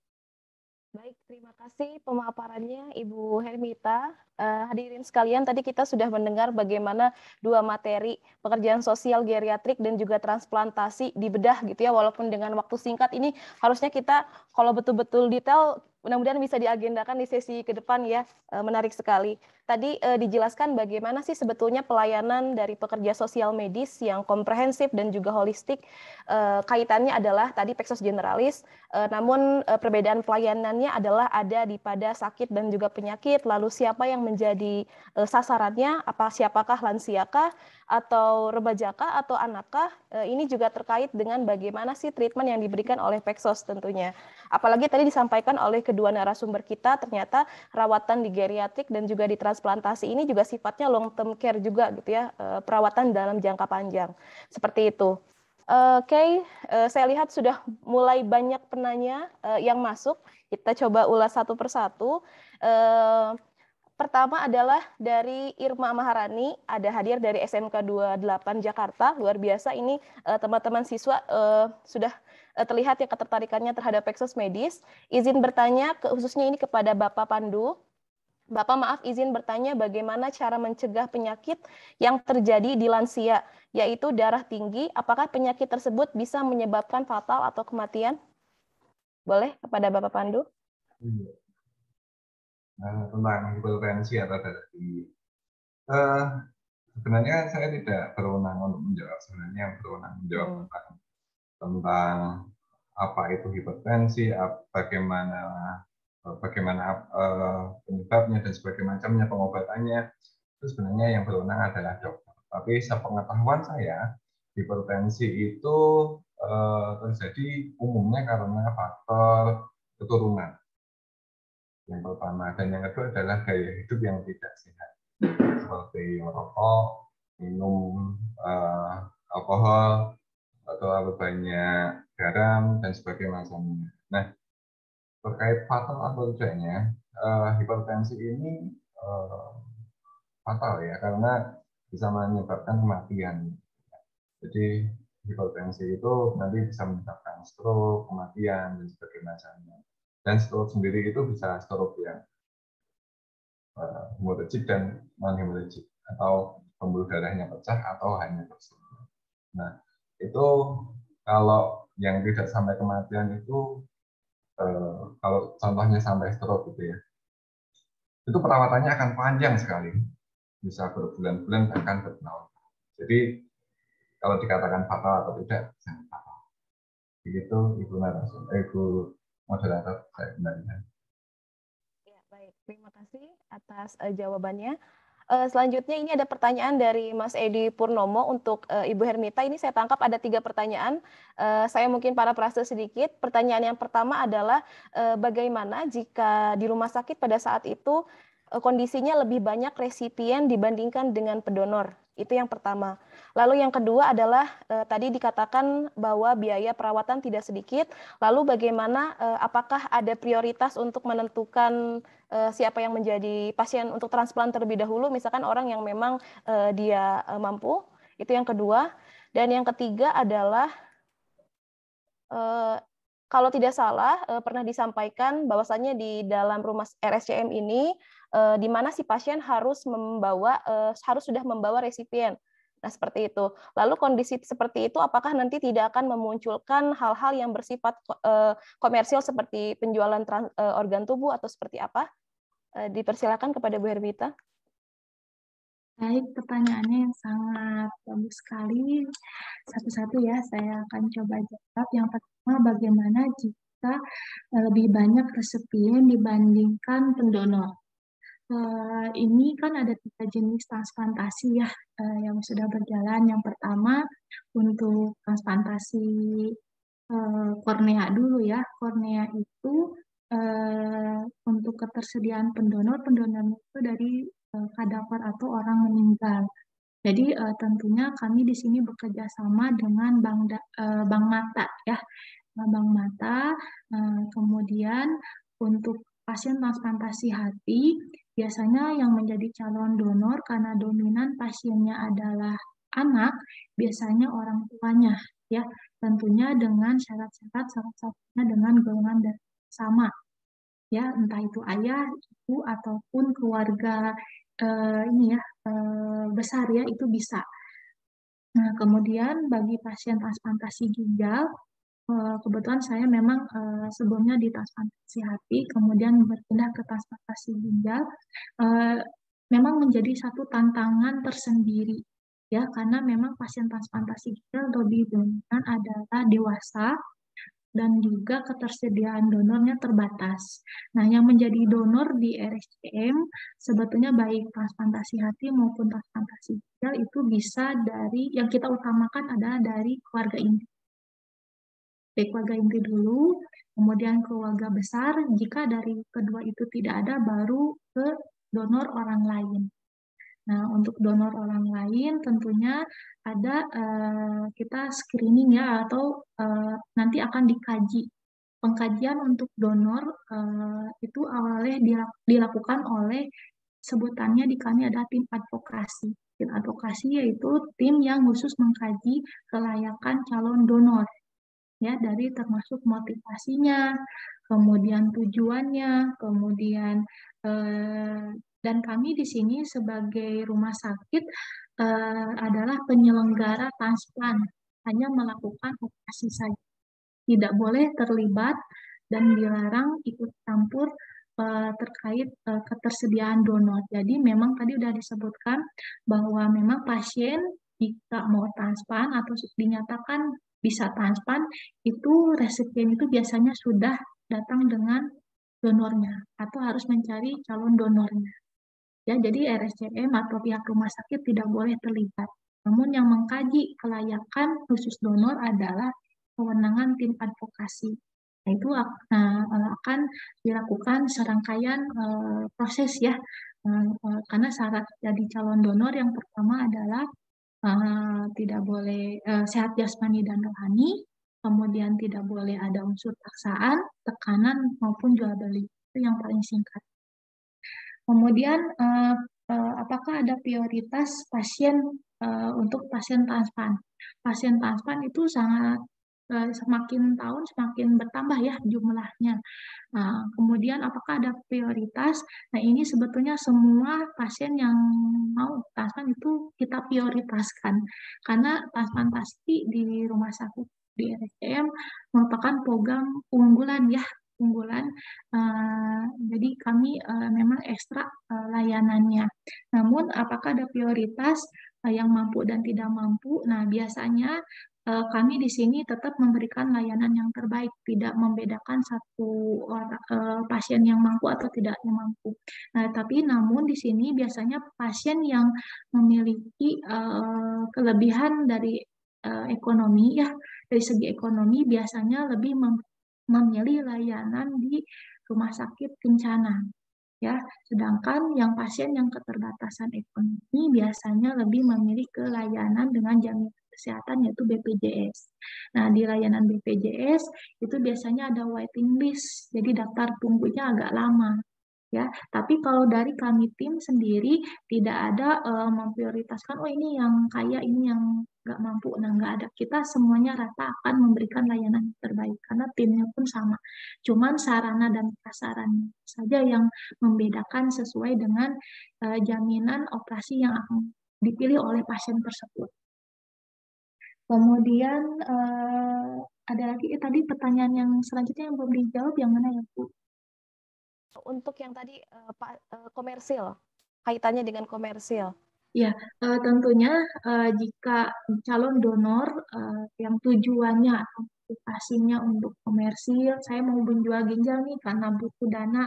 Baik. Terima kasih pemaparannya Ibu Hermita. Hadirin sekalian, tadi kita sudah mendengar bagaimana dua materi pekerjaan sosial geriatrik dan juga transplantasi dibedah gitu ya, walaupun dengan waktu singkat ini harusnya kita kalau betul-betul detail mudah-mudahan bisa diagendakan di sesi ke depan ya. Menarik sekali. Tadi dijelaskan bagaimana sih sebetulnya pelayanan dari pekerja sosial medis yang komprehensif dan juga holistik. Kaitannya adalah tadi Peksos Generalis, namun perbedaan pelayanannya adalah ada di pada sakit dan juga penyakit, lalu siapa yang menjadi sasarannya, siapakah lansiakah, atau remajakah, atau anakkah, ini juga terkait dengan bagaimana sih treatment yang diberikan oleh Peksos tentunya. Apalagi tadi disampaikan oleh kedua narasumber kita, ternyata rawatan di geriatrik dan juga di transplantasi ini juga sifatnya long term care juga gitu ya, perawatan dalam jangka panjang. Seperti itu. Oke, saya lihat sudah mulai banyak penanya yang masuk. Kita coba ulas satu persatu. Pertama adalah dari Irma Maharani, ada hadir dari SMK 28 Jakarta. Luar biasa ini teman-teman siswa sudah terlihat ya ketertarikannya terhadap Peksos Medis. Izin bertanya khususnya ini kepada Bapak Pandu. Bapak maaf izin bertanya bagaimana cara mencegah penyakit yang terjadi di lansia, yaitu darah tinggi, apakah penyakit tersebut bisa menyebabkan fatal atau kematian? Boleh kepada Bapak Pandu? Tentang hipertensi atau darah tinggi. Sebenarnya saya tidak berwenang untuk menjawab, sebenarnya yang berwenang menjawab tentang apa itu hipertensi, bagaimana penyebabnya dan sebagainya macamnya, pengobatannya, itu sebenarnya yang berwenang adalah dokter. Tapi sepengetahuan saya, hipertensi itu terjadi umumnya karena faktor keturunan. Yang pertama, dan yang kedua adalah gaya hidup yang tidak sehat, seperti merokok, minum alkohol, atau terlalu banyak garam dan sebagainya macamnya. Nah, terkait fatal atau tidaknya, hipertensi ini fatal ya, karena bisa menyebabkan kematian. Jadi hipertensi itu nanti bisa menyebabkan stroke, kematian, dan sebagainya macamnya. Dan stroke sendiri itu bisa stroke yang hemorragik dan non-hemorragik, atau pembuluh darahnya pecah atau hanya tersentuh. Nah, itu kalau yang tidak sampai kematian itu, kalau contohnya sampai stroke gitu ya, itu perawatannya akan panjang sekali, bisa berbulan-bulan bahkan bertahun. Jadi kalau dikatakan fatal atau tidak, sangat fatal. Begitu Ibu narasumber, Ibu moderator, saya kembalikan. Ya, baik. Terima kasih atas jawabannya. Selanjutnya ini ada pertanyaan dari Mas Edi Purnomo untuk Ibu Hermita. Ini saya tangkap ada 3 pertanyaan. Saya mungkin parafrase sedikit. Pertanyaan yang pertama adalah bagaimana jika di rumah sakit pada saat itu kondisinya lebih banyak resipien dibandingkan dengan pendonor. Itu yang pertama. Lalu yang kedua adalah tadi dikatakan bahwa biaya perawatan tidak sedikit. Lalu bagaimana apakah ada prioritas untuk menentukan siapa yang menjadi pasien untuk transplant terlebih dahulu, misalkan orang yang memang dia mampu. Itu yang kedua. Dan yang ketiga adalah kalau tidak salah pernah disampaikan bahwasannya di dalam rumah RSCM ini di mana si pasien harus sudah membawa resipien. Nah, seperti itu. Lalu kondisi seperti itu apakah nanti tidak akan memunculkan hal-hal yang bersifat komersial seperti penjualan organ tubuh atau seperti apa? Dipersilakan kepada Bu Hermita. Baik, pertanyaannya yang sangat bagus sekali. Satu-satu ya, saya akan coba jawab. Yang pertama, bagaimana jika lebih banyak resipien dibandingkan pendonor? Ini kan ada 3 jenis transplantasi ya yang sudah berjalan. Yang pertama untuk transplantasi kornea dulu ya. Kornea itu untuk ketersediaan pendonor itu dari kadaver atau orang meninggal. Jadi tentunya kami di sini bekerja sama dengan bank mata ya. Bank mata, kemudian untuk pasien transplantasi hati, biasanya yang menjadi calon donor karena dominan pasiennya adalah anak, biasanya orang tuanya, ya, tentunya dengan syarat-syarat salah satunya dengan golongan darah sama. ya entah itu ayah, ibu ataupun keluarga besar ya itu bisa. Nah, kemudian bagi pasien transplantasi ginjal, kebetulan saya memang sebelumnya di transplantasi hati, kemudian berpindah ke transplantasi ginjal, memang menjadi satu tantangan tersendiri ya, karena memang pasien transplantasi ginjal lebih dominan adalah dewasa dan juga ketersediaan donornya terbatas. Nah, yang menjadi donor di RSCM sebetulnya baik transplantasi hati maupun transplantasi ginjal itu bisa dari, yang kita utamakan adalah dari keluarga inti. Dari keluarga inti dulu, kemudian keluarga besar, jika dari kedua itu tidak ada, baru ke donor orang lain. Nah, untuk donor orang lain tentunya ada kita screening ya, atau nanti akan dikaji. Pengkajian untuk donor itu awalnya dilakukan oleh, sebutannya di kami ada tim advokasi. Tim advokasi yaitu tim yang khusus mengkaji kelayakan calon donor. Ya, dari termasuk motivasinya, kemudian tujuannya, kemudian dan kami di sini sebagai rumah sakit adalah penyelenggara transplant, hanya melakukan operasi saja, tidak boleh terlibat dan dilarang ikut campur terkait ketersediaan donor. Jadi memang tadi sudah disebutkan bahwa memang pasien jika mau transplant atau dinyatakan bisa transplant, itu resipien itu biasanya sudah datang dengan donornya atau harus mencari calon donornya. Ya, jadi RSCM atau pihak rumah sakit tidak boleh terlibat. Namun yang mengkaji kelayakan khusus donor adalah kewenangan tim advokasi. Nah, itu akan dilakukan serangkaian proses ya, karena syarat jadi calon donor yang pertama adalah tidak boleh sehat jasmani dan rohani, kemudian tidak boleh ada unsur paksaan, tekanan maupun jual beli. Itu yang paling singkat. Kemudian apakah ada prioritas pasien untuk pasien transplant? Pasien transplant itu sangat semakin tahun semakin bertambah ya jumlahnya. Nah, kemudian apakah ada prioritas? Nah, ini sebetulnya semua pasien yang mau transplant itu kita prioritaskan. Karena transplantasi di rumah sakit di RSCM merupakan program unggulan ya, unggulan. Jadi kami memang ekstra layanannya. Namun apakah ada prioritas yang mampu dan tidak mampu? Nah, biasanya kami di sini tetap memberikan layanan yang terbaik, tidak membedakan satu pasien yang mampu atau tidak yang mampu. Nah, tapi namun di sini biasanya pasien yang memiliki kelebihan dari ekonomi ya, dari segi ekonomi biasanya lebih memilih layanan di rumah sakit kencana. Ya, sedangkan yang pasien yang keterbatasan ekonomi biasanya lebih memilih ke layanan dengan jaminan kesehatan yaitu BPJS. Nah, di layanan BPJS itu biasanya ada waiting list, jadi daftar tunggunya agak lama. Ya, tapi kalau dari kami tim sendiri tidak ada memprioritaskan, oh ini yang kaya, ini yang nggak mampu. Nah, nggak ada. Kita semuanya rata akan memberikan layanan yang terbaik karena timnya pun sama. Cuman sarana dan prasarana saja yang membedakan sesuai dengan jaminan operasi yang akan dipilih oleh pasien tersebut. Kemudian ada lagi tadi pertanyaan yang selanjutnya yang belum dijawab, yang mana ya Bu? Untuk yang tadi komersil, kaitannya dengan komersil. Ya, tentunya jika calon donor yang tujuannya atau motivasinya untuk komersil, saya mau menjual ginjal nih karena butuh dana,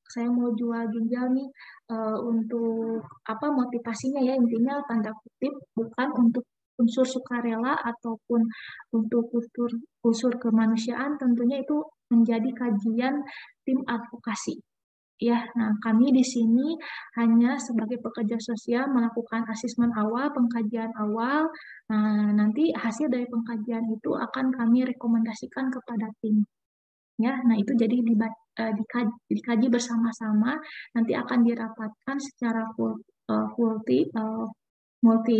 saya mau jual ginjal nih untuk apa motivasinya ya, intinya tanda kutip bukan untuk unsur sukarela ataupun untuk unsur kemanusiaan, tentunya itu menjadi kajian tim advokasi. Ya, nah kami di sini hanya sebagai pekerja sosial melakukan asesmen awal, pengkajian awal. Nah, nanti hasil dari pengkajian itu akan kami rekomendasikan kepada tim. Ya, nah itu jadi dikaji bersama-sama. Nanti akan dirapatkan secara multi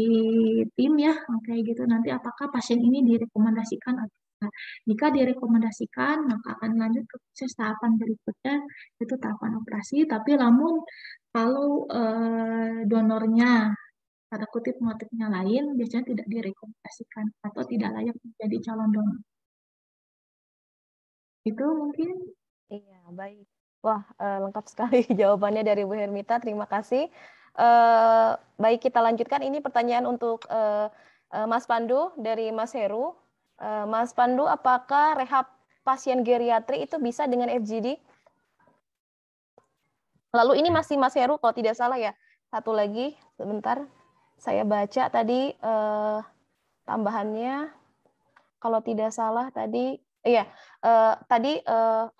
tim ya, kayak gitu. Nanti apakah pasien ini direkomendasikan atau Nah, jika direkomendasikan, maka akan lanjut ke proses tahapan berikutnya, yaitu tahapan operasi. Tapi namun kalau donornya, kata kutip motifnya lain, biasanya tidak direkomendasikan atau tidak layak menjadi calon donor. Itu mungkin. Iya, baik. Wah, lengkap sekali jawabannya dari Bu Hermita. Terima kasih. Baik, kita lanjutkan. Ini pertanyaan untuk Mas Pandu dari Mas Heru. Mas Pandu, apakah rehab pasien geriatri itu bisa dengan FGD? Lalu ini masih Mas Heru, kalau tidak salah ya. Satu lagi, sebentar. Saya baca tadi tambahannya. Kalau tidak salah tadi, iya,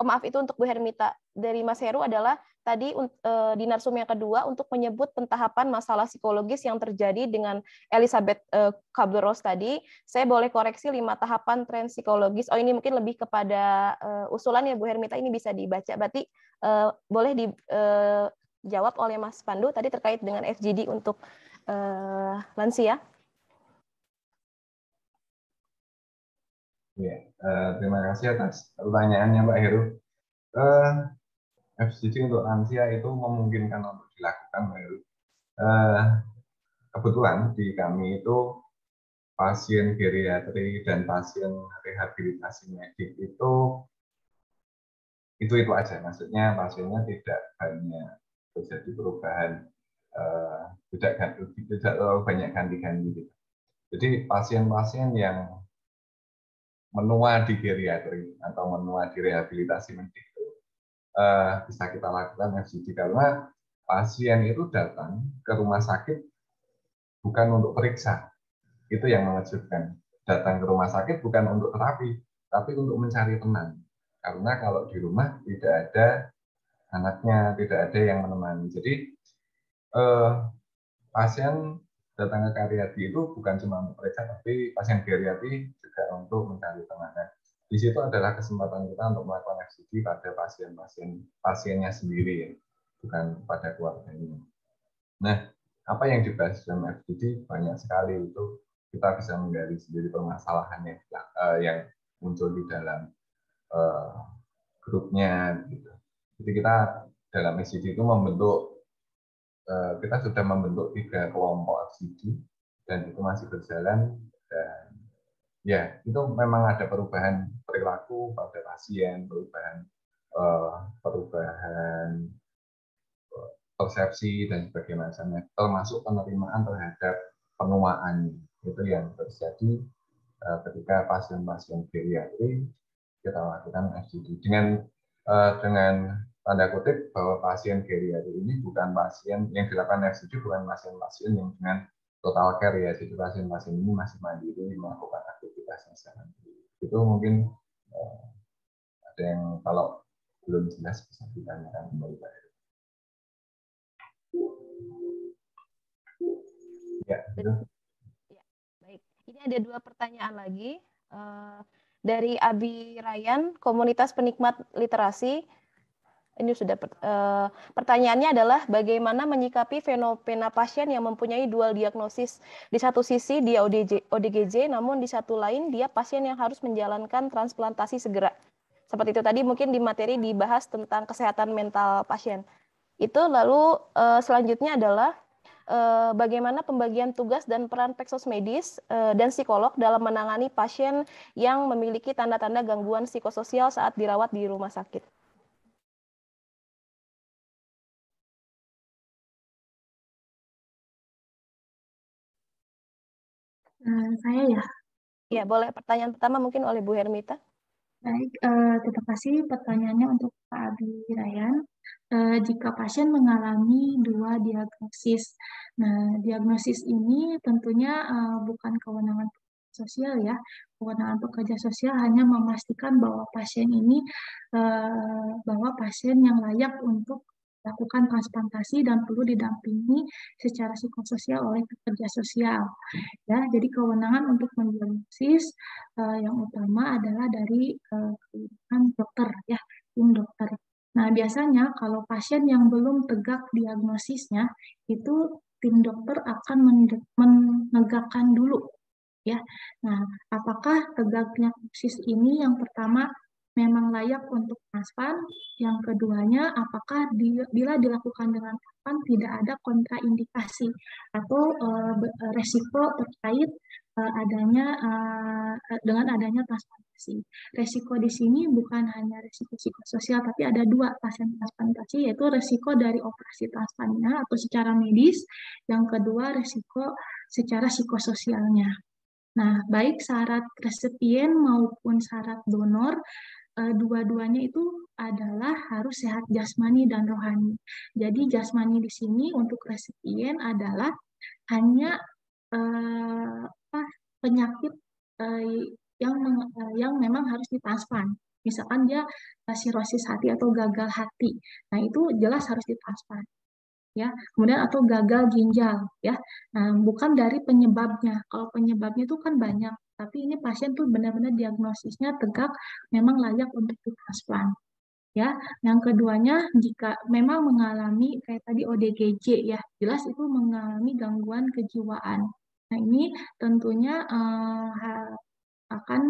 maaf itu untuk Bu Hermita. Dari Mas Heru adalah tadi di narsum yang kedua untuk menyebut pentahapan masalah psikologis yang terjadi dengan Elizabeth Kubler-Ross tadi. Saya boleh koreksi 5 tahapan tren psikologis. Oh, ini mungkin lebih kepada usulan ya Bu Hermita, ini bisa dibaca. Berarti boleh dijawab oleh Mas Pandu tadi terkait dengan FGD untuk lansia. Ya, terima kasih atas pertanyaannya Mbak Heru. FGD untuk lansia itu memungkinkan untuk dilakukan, Mbak Heru. Kebetulan di kami itu pasien geriatri dan pasien rehabilitasi medik itu aja. Maksudnya pasiennya tidak banyak terjadi perubahan, tidak terlalu banyak ganti-ganti gitu. Jadi pasien-pasien yang menua di geriatri atau menua di rehabilitasi medik itu bisa kita lakukan FGD karena pasien itu datang ke rumah sakit bukan untuk periksa. Itu yang mengejutkan. Datang ke rumah sakit bukan untuk terapi, tapi untuk mencari tenang. Karena kalau di rumah tidak ada anaknya, tidak ada yang menemani. Jadi pasien datang ke geriatri itu bukan cuma untuk periksa, tapi pasien geriatri juga untuk mencari tenang. Nah, di situ adalah kesempatan kita untuk melakukan FGD pada pasiennya sendiri, ya, bukan pada keluarganya. Nah, apa yang dibahas dalam FGD banyak sekali, itu kita bisa menggali sendiri permasalahannya yang muncul di dalam grupnya. Gitu. Jadi kita dalam FGD itu kita sudah membentuk 3 kelompok FGD dan itu masih berjalan, dan ya itu memang ada perubahan perilaku pada pasien, perubahan persepsi dan sebagainya, termasuk penerimaan terhadap penuaan. Itu yang terjadi ketika pasien-pasien geriatri kita lakukan FGD dengan tanda kutip bahwa pasien geriatri ini bukan pasien yang dilakukan FGD, bukan pasien-pasien yang dengan total care, ya. Jadi pasien-pasien ini masih mandiri melakukan aktivitasnya sehari-hari. Itu mungkin ada yang kalau belum jelas bisa ditanyakan kembali Pak Heru. Ya, gitu. Ya, baik. Ini ada 2 pertanyaan lagi dari Abi Ryan, komunitas penikmat literasi. Ini sudah pertanyaannya adalah bagaimana menyikapi fenomena pasien yang mempunyai dual diagnosis. Di satu sisi dia ODGJ, namun di satu lain dia pasien yang harus menjalankan transplantasi segera. Seperti itu tadi mungkin di materi dibahas tentang kesehatan mental pasien. Itu lalu selanjutnya adalah bagaimana pembagian tugas dan peran peksos medis dan psikolog dalam menangani pasien yang memiliki tanda-tanda gangguan psikososial saat dirawat di rumah sakit. Saya ya. Ya, boleh. Pertanyaan pertama mungkin oleh Bu Hermita. Baik, terima kasih pertanyaannya untuk Pak Abi Ryan. Jika pasien mengalami 2 diagnosis, nah diagnosis ini tentunya bukan kewenangan sosial ya. Kewenangan pekerja sosial hanya memastikan bahwa pasien ini bahwa pasien yang layak untuk lakukan transplantasi dan perlu didampingi secara psikososial oleh pekerja sosial. Ya, jadi kewenangan untuk mendiagnosis yang utama adalah dari kewenangan dokter, ya, tim dokter. Nah, biasanya kalau pasien yang belum tegak diagnosisnya, itu tim dokter akan menegakkan dulu ya. Nah, apakah tegaknya koksis ini yang pertama memang layak untuk transplant? Yang keduanya, apakah bila dilakukan dengan transplant tidak ada kontraindikasi atau resiko terkait dengan adanya transplantasi. Resiko di sini bukan hanya resiko psikososial, tapi ada dua pasien transplantasi, yaitu resiko dari operasi transplantnya atau secara medis, yang kedua resiko secara psikososialnya. Nah, baik syarat resipien maupun syarat donor, dua-duanya itu adalah harus sehat jasmani dan rohani. Jadi jasmani di sini untuk resipien adalah hanya penyakit yang memang harus ditransplant. Misalkan dia sirosis hati atau gagal hati, nah itu jelas harus ditransplant. Ya, kemudian atau gagal ginjal, ya. Nah, bukan dari penyebabnya. Kalau penyebabnya itu kan banyak, tapi ini pasien tuh benar-benar diagnosisnya tegak, memang layak untuk ditransplant. Ya, yang keduanya jika memang mengalami kayak tadi ODGJ, ya, jelas itu mengalami gangguan kejiwaan. Nah, ini tentunya akan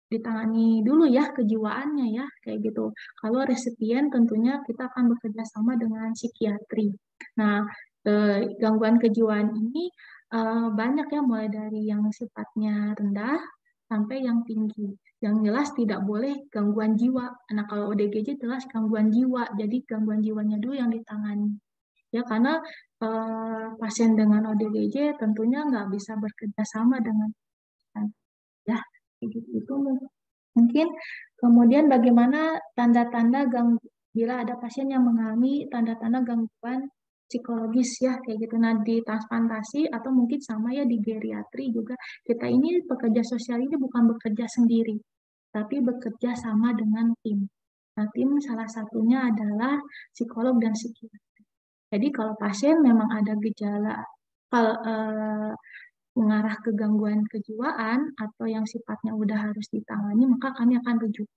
ditangani dulu ya kejiwaannya ya, kayak gitu. Kalau resipien tentunya kita akan bekerja sama dengan psikiatri. Nah, gangguan kejiwaan ini banyak ya, mulai dari yang sifatnya rendah sampai yang tinggi. Yang jelas tidak boleh gangguan jiwa. Nah, kalau ODGJ jelas gangguan jiwa, jadi gangguan jiwanya dulu yang ditangani. Ya, karena pasien dengan ODGJ tentunya nggak bisa bekerja sama dengan ya, itu mungkin. Kemudian bagaimana tanda-tanda bila ada pasien yang mengalami tanda-tanda gangguan psikologis ya, kayak gitu. Nah, di transplantasi atau mungkin sama ya di geriatri juga, kita ini pekerja sosial ini bukan bekerja sendiri, tapi bekerja sama dengan tim. Nah, tim salah satunya adalah psikolog dan psikiater. Jadi kalau pasien memang ada gejala mengarah ke gangguan kejiwaan atau yang sifatnya udah harus ditangani, maka kami akan rujuk.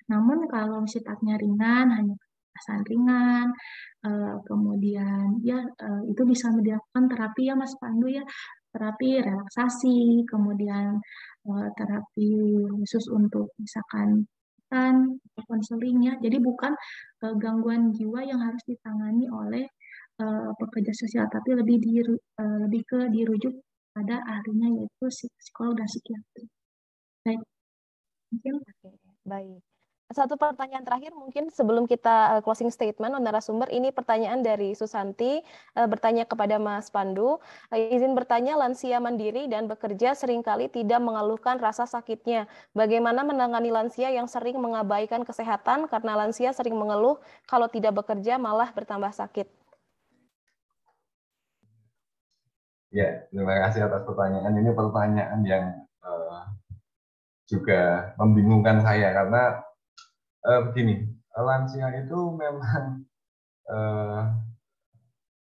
Namun kalau sifatnya ringan, hanya kekerasan ringan, kemudian ya itu bisa dilakukan terapi ya Mas Pandu ya, terapi relaksasi, kemudian terapi khusus untuk misalkan konseling ya. Jadi bukan gangguan jiwa yang harus ditangani oleh pekerja sosial, tapi lebih ke dirujuk pada ahlinya, yaitu psikolog dan psikiatri. Baik, mungkin. Oke, baik. Satu pertanyaan terakhir mungkin sebelum kita closing statement narasumber. Ini pertanyaan dari Susanti, bertanya kepada Mas Pandu. Izin bertanya, lansia mandiri dan bekerja seringkali tidak mengeluhkan rasa sakitnya. Bagaimana menangani lansia yang sering mengabaikan kesehatan karena lansia sering mengeluh kalau tidak bekerja malah bertambah sakit? Ya, terima kasih atas pertanyaan. Ini pertanyaan yang juga membingungkan saya karena begini, lansia itu memang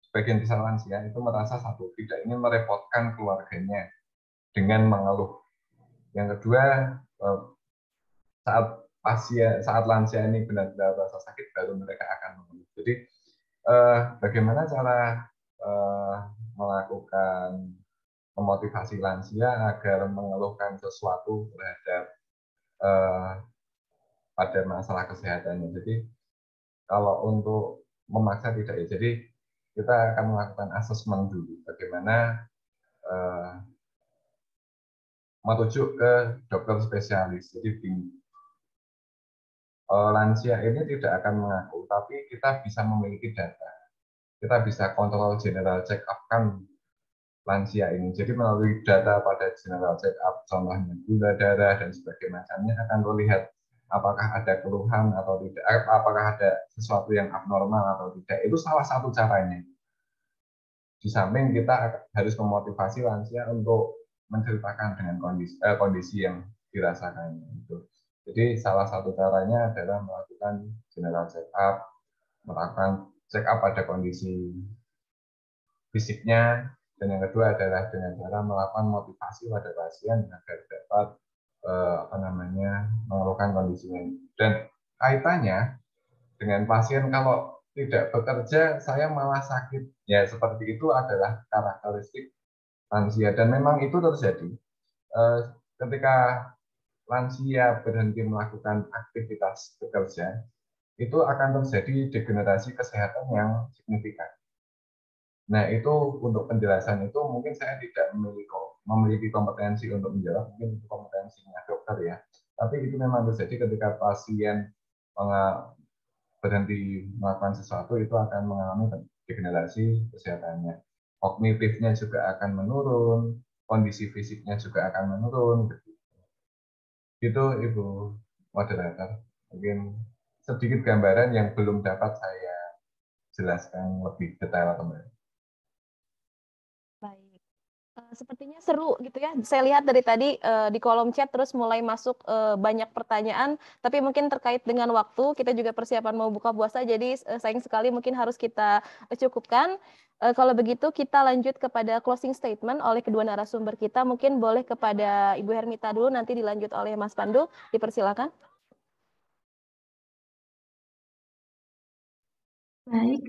sebagian besar lansia itu merasa satu, tidak ingin merepotkan keluarganya dengan mengeluh. Yang kedua, saat lansia ini benar-benar rasa sakit baru mereka akan mengeluh. Jadi bagaimana cara melakukan memotivasi lansia agar mengeluhkan sesuatu terhadap pada masalah kesehatannya. Jadi kalau untuk memaksa tidak ya. Jadi kita akan melakukan asesmen dulu bagaimana merujuk ke dokter spesialis. Jadi lansia ini tidak akan mengaku, tapi kita bisa memiliki data. Kita bisa kontrol general check up kan lansia ini. Jadi melalui data pada general check up, contohnya gula darah dan sebagainya macamnya, akan terlihat apakah ada keluhan atau tidak, apakah ada sesuatu yang abnormal atau tidak. Itu salah satu caranya. Di samping kita harus memotivasi lansia untuk menceritakan dengan kondisi yang dirasakannya. Jadi salah satu caranya adalah melakukan general check up, melakukan check up pada kondisi fisiknya, dan yang kedua adalah dengan cara melakukan motivasi pada pasien agar dapat mengeluhkan kondisinya. Dan kaitannya dengan pasien kalau tidak bekerja saya malah sakit, ya seperti itu adalah karakteristik lansia. Dan memang itu terjadi ketika lansia berhenti melakukan aktivitas bekerja, itu akan terjadi degenerasi kesehatan yang signifikan. Nah, itu untuk penjelasan itu mungkin saya tidak memiliki kompetensi untuk menjawab, mungkin itu kompetensinya dokter ya. Tapi itu memang terjadi ketika pasien berhenti melakukan sesuatu, itu akan mengalami degenerasi kesehatannya. Kognitifnya juga akan menurun, kondisi fisiknya juga akan menurun. Itu Ibu Moderator. Mungkin sedikit gambaran yang belum dapat saya jelaskan lebih detail kembali. Baik. Sepertinya seru gitu ya. Saya lihat dari tadi di kolom chat terus mulai masuk banyak pertanyaan, tapi mungkin terkait dengan waktu, kita juga persiapan mau buka puasa, jadi sayang sekali mungkin harus kita cukupkan. Kalau begitu kita lanjut kepada closing statement oleh kedua narasumber kita. Mungkin boleh kepada Ibu Hermita dulu, nanti dilanjut oleh Mas Pandu. Dipersilakan. Baik,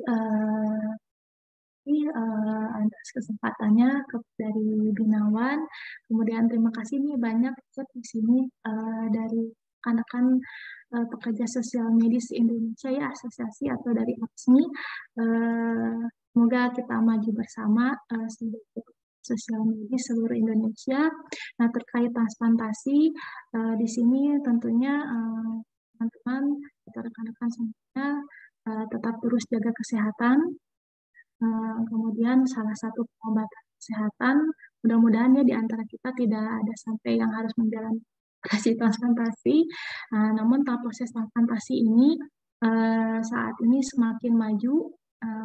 atas kesempatannya dari Binawan. Kemudian terima kasih nih banyak di sini dari rekan-rekan pekerja sosial medis Indonesia ya, asosiasi atau dari APSMI. Semoga kita maju bersama sebagai sosial medis seluruh Indonesia. Nah, terkait transplantasi di sini tentunya teman-teman atau rekan-rekan semuanya tetap terus jaga kesehatan. Kemudian salah satu pengobatan kesehatan, mudah-mudahan ya di antara kita tidak ada sampai yang harus menjalani operasi transplantasi. Namun tahap proses transplantasi ini saat ini semakin maju,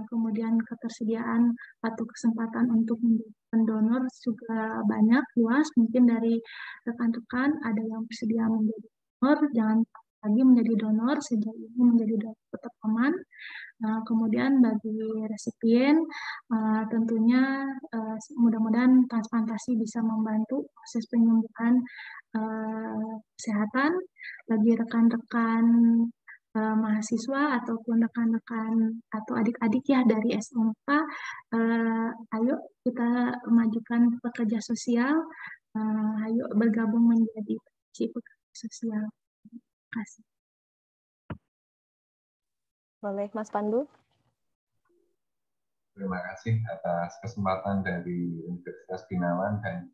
kemudian ketersediaan atau kesempatan untuk menjadi pendonor juga banyak, luas. Mungkin dari rekan-rekan ada yang bersedia menjadi donor, jangan lagi menjadi donor, sejauh ini menjadi donor tetap aman. Kemudian bagi resipien tentunya mudah-mudahan transplantasi bisa membantu proses penyembuhan kesehatan. Bagi rekan-rekan mahasiswa ataupun rekan-rekan atau adik-adik ya dari SMK, ayo kita majukan pekerja sosial, ayo bergabung menjadi pekerja sosial. Terima kasih. Boleh, Mas Pandu. Terima kasih atas kesempatan dari Universitas Binawan dan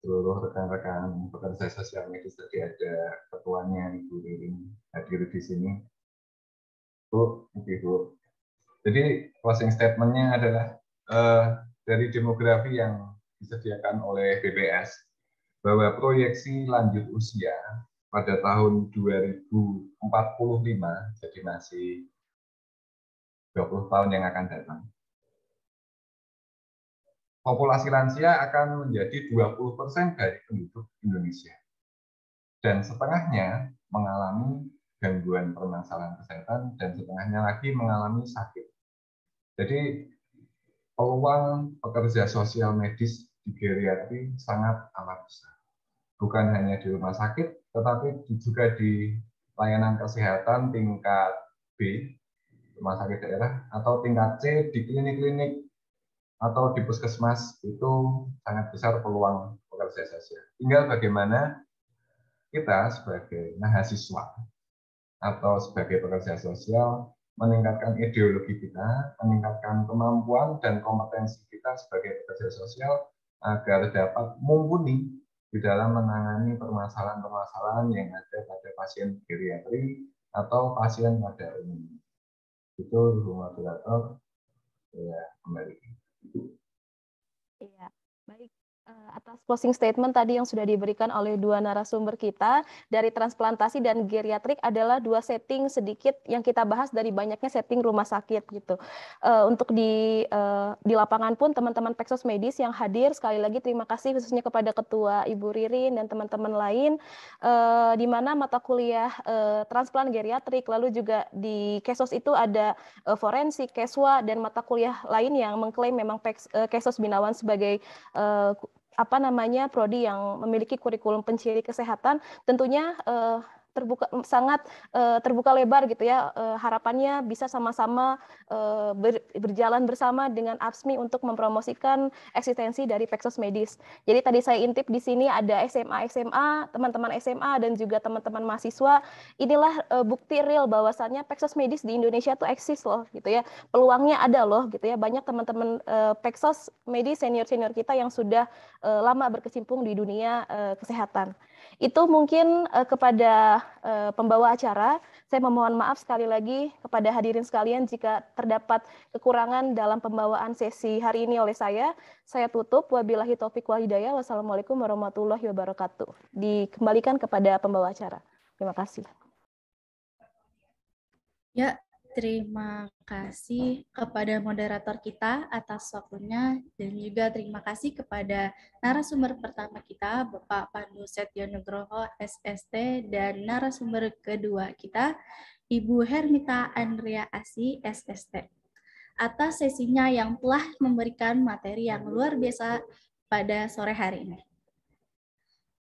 seluruh rekan-rekan pekerja sosial medis. Tadi ada ketuanya Ibu Ririn hadir di sini. Ibu. Jadi closing statement-nya adalah dari demografi yang disediakan oleh BPS bahwa proyeksi lanjut usia pada tahun 2045, jadi masih 20 tahun yang akan datang, populasi lansia akan menjadi 20% dari penduduk Indonesia. Dan setengahnya mengalami gangguan permasalahan kesehatan dan setengahnya lagi mengalami sakit. Jadi peluang pekerja sosial medis di geriatri sangat amat besar. Bukan hanya di rumah sakit, tetapi juga di layanan kesehatan tingkat B, rumah sakit daerah, atau tingkat C di klinik-klinik atau di puskesmas. Itu sangat besar peluang pekerja sosial. Tinggal bagaimana kita sebagai mahasiswa atau sebagai pekerja sosial meningkatkan ideologi kita, meningkatkan kemampuan dan kompetensi kita sebagai pekerja sosial agar dapat mumpuni di dalam menangani permasalahan-permasalahan yang ada pada pasien geriatri atau pasien pada umumnya. Itu Ibu Moderator, ya kembali. Iya, baik. Atas closing statement tadi yang sudah diberikan oleh dua narasumber kita dari transplantasi dan geriatrik adalah dua setting sedikit yang kita bahas dari banyaknya setting rumah sakit gitu. Untuk di lapangan pun teman-teman Peksos Medis yang hadir, sekali lagi terima kasih khususnya kepada Ketua Ibu Ririn dan teman-teman lain, di mana mata kuliah transplant geriatrik, lalu juga di Kesos itu ada forensik, Keswa, dan mata kuliah lain yang mengklaim memang Kesos Binawan sebagai prodi yang memiliki kurikulum penciri kesehatan. Tentunya terbuka lebar gitu ya. Harapannya bisa sama-sama berjalan bersama dengan APSMI untuk mempromosikan eksistensi dari Peksos Medis. Jadi tadi saya intip di sini ada SMA, teman-teman SMA dan juga teman-teman mahasiswa. Inilah bukti real bahwasannya Peksos Medis di Indonesia tuh eksis loh gitu ya. Peluangnya ada loh gitu ya. Banyak teman-teman Peksos Medis senior-senior kita yang sudah lama berkecimpung di dunia kesehatan. Itu mungkin kepada pembawa acara. Saya memohon maaf sekali lagi kepada hadirin sekalian jika terdapat kekurangan dalam pembawaan sesi hari ini oleh saya. Saya tutup. Wabillahi taufik wal hidayah. Wassalamualaikum warahmatullahi wabarakatuh. Dikembalikan kepada pembawa acara. Terima kasih. Ya, terima kasih kepada moderator kita atas waktunya dan juga terima kasih kepada narasumber pertama kita, Bapak Pandu Setio Nugroho, SST, dan narasumber kedua kita, Ibu Hermita Andrea Asi, SST, atas sesinya yang telah memberikan materi yang luar biasa pada sore hari ini.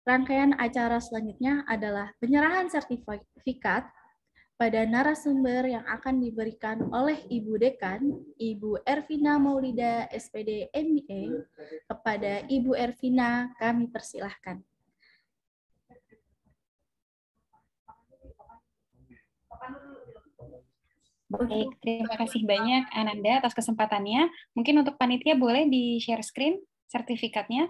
Rangkaian acara selanjutnya adalah penyerahan sertifikat pada narasumber yang akan diberikan oleh Ibu Dekan, Ibu Ervina Maulida, SPD MBA. Kepada Ibu Ervina, kami persilahkan. Baik, terima kasih banyak Ananda atas kesempatannya. Mungkin untuk panitia boleh di-share screen sertifikatnya.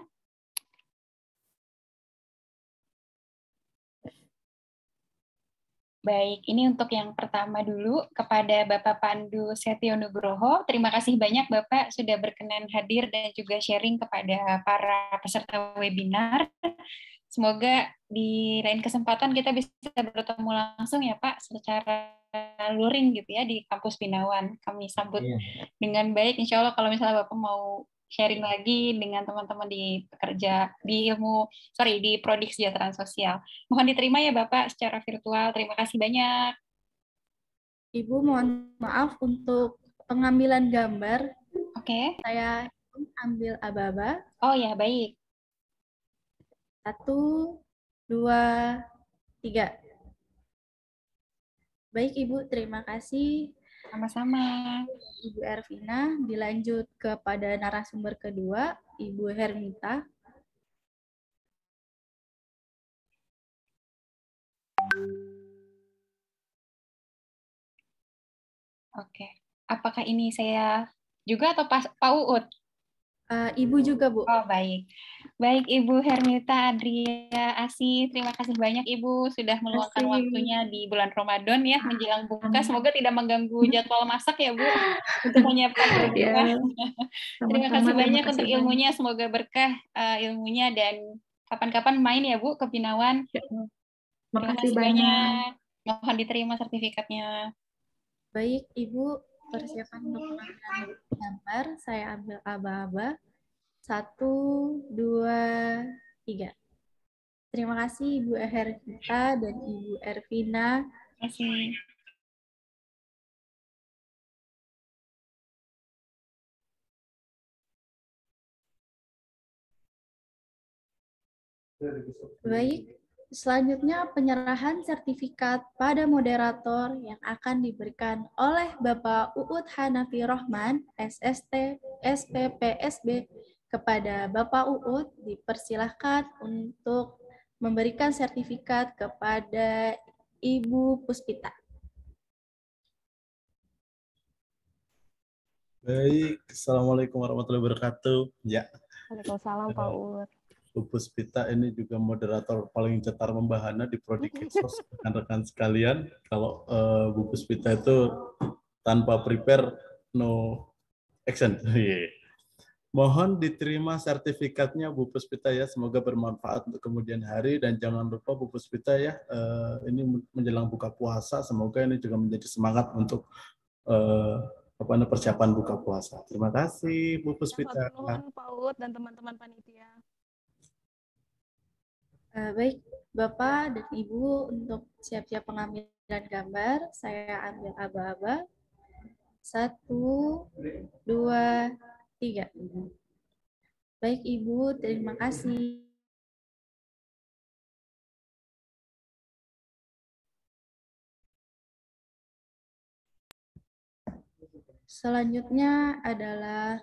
Baik, ini untuk yang pertama dulu kepada Bapak Pandu Setio Nugroho. Terima kasih banyak Bapak sudah berkenan hadir dan juga sharing kepada para peserta webinar. Semoga di lain kesempatan kita bisa bertemu langsung ya Pak secara luring gitu ya di kampus Binawan. Kami sambut dengan baik. Insya Allah kalau misalnya Bapak mau sharing lagi dengan teman-teman di Prodi Kesejahteraan Sosial. Mohon diterima ya Bapak secara virtual. Terima kasih banyak. Ibu mohon maaf untuk pengambilan gambar. Oke. Saya ambil aba-aba. Oh ya, baik. 1, 2, 3. Baik Ibu, terima kasih. Sama-sama. Ibu Ervina, dilanjut kepada narasumber kedua, Ibu Hermita. Oke. Apakah ini saya juga atau Pak Uut? Ibu juga, Bu. Oh, baik. Baik, Ibu Hermita Andrea Asi, terima kasih banyak Ibu sudah meluangkan waktunya di bulan Ramadan ya, menjelang buka. Semoga tidak mengganggu jadwal masak ya, Bu, untuk menyiapkan berbuka. Terima kasih banyak untuk ilmunya, semoga berkah ilmunya dan kapan-kapan main ya, Bu, ke Binawan. Terima kasih banyak. Mohon diterima sertifikatnya. Baik, Ibu, persiapan untuk pengambilan gambar. Saya ambil aba-aba. 1, 2, 3. Terima kasih Ibu Hermita dan Ibu Ervina. Terima kasih. Baik, selanjutnya penyerahan sertifikat pada moderator yang akan diberikan oleh Bapak Uut Hanafi Rohman, SST, SPPSB. Kepada Bapak Uut, dipersilahkan untuk memberikan sertifikat kepada Ibu Puspita. Baik, Assalamualaikum warahmatullahi wabarakatuh. Ya. Waalaikumsalam Pak Uut. Bu Puspita ini juga moderator paling cetar membahana di Prodi Keksos, rekan-rekan sekalian. Kalau Bu Puspita itu tanpa prepare, no action. Mohon diterima sertifikatnya Bu Puspita ya, semoga bermanfaat untuk kemudian hari dan jangan lupa Bu Puspita ya, ini menjelang buka puasa, semoga ini juga menjadi semangat untuk persiapan buka puasa. Terima kasih Bu Puspita. Mohon Pak Uut dan teman-teman panitia. Baik, Bapak dan Ibu untuk siap-siap pengambilan gambar, saya ambil aba-aba. 1, 2, 3. Baik Ibu, terima kasih. Selanjutnya adalah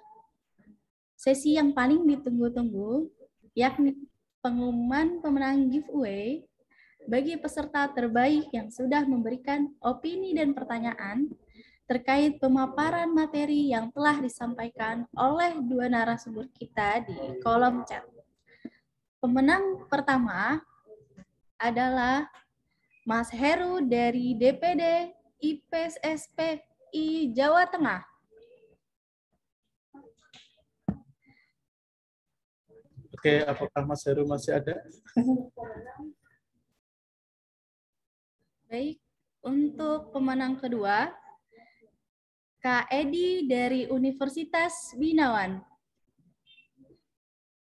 sesi yang paling ditunggu-tunggu, yakni pengumuman pemenang giveaway bagi peserta terbaik yang sudah memberikan opini dan pertanyaan terkait pemaparan materi yang telah disampaikan oleh dua narasumber kita di kolom chat. Pemenang pertama adalah Mas Heru dari DPD IPSSPI Jawa Tengah. Oke, apakah Mas Heru masih ada? Baik, untuk pemenang kedua, Kak Edi dari Universitas Binawan.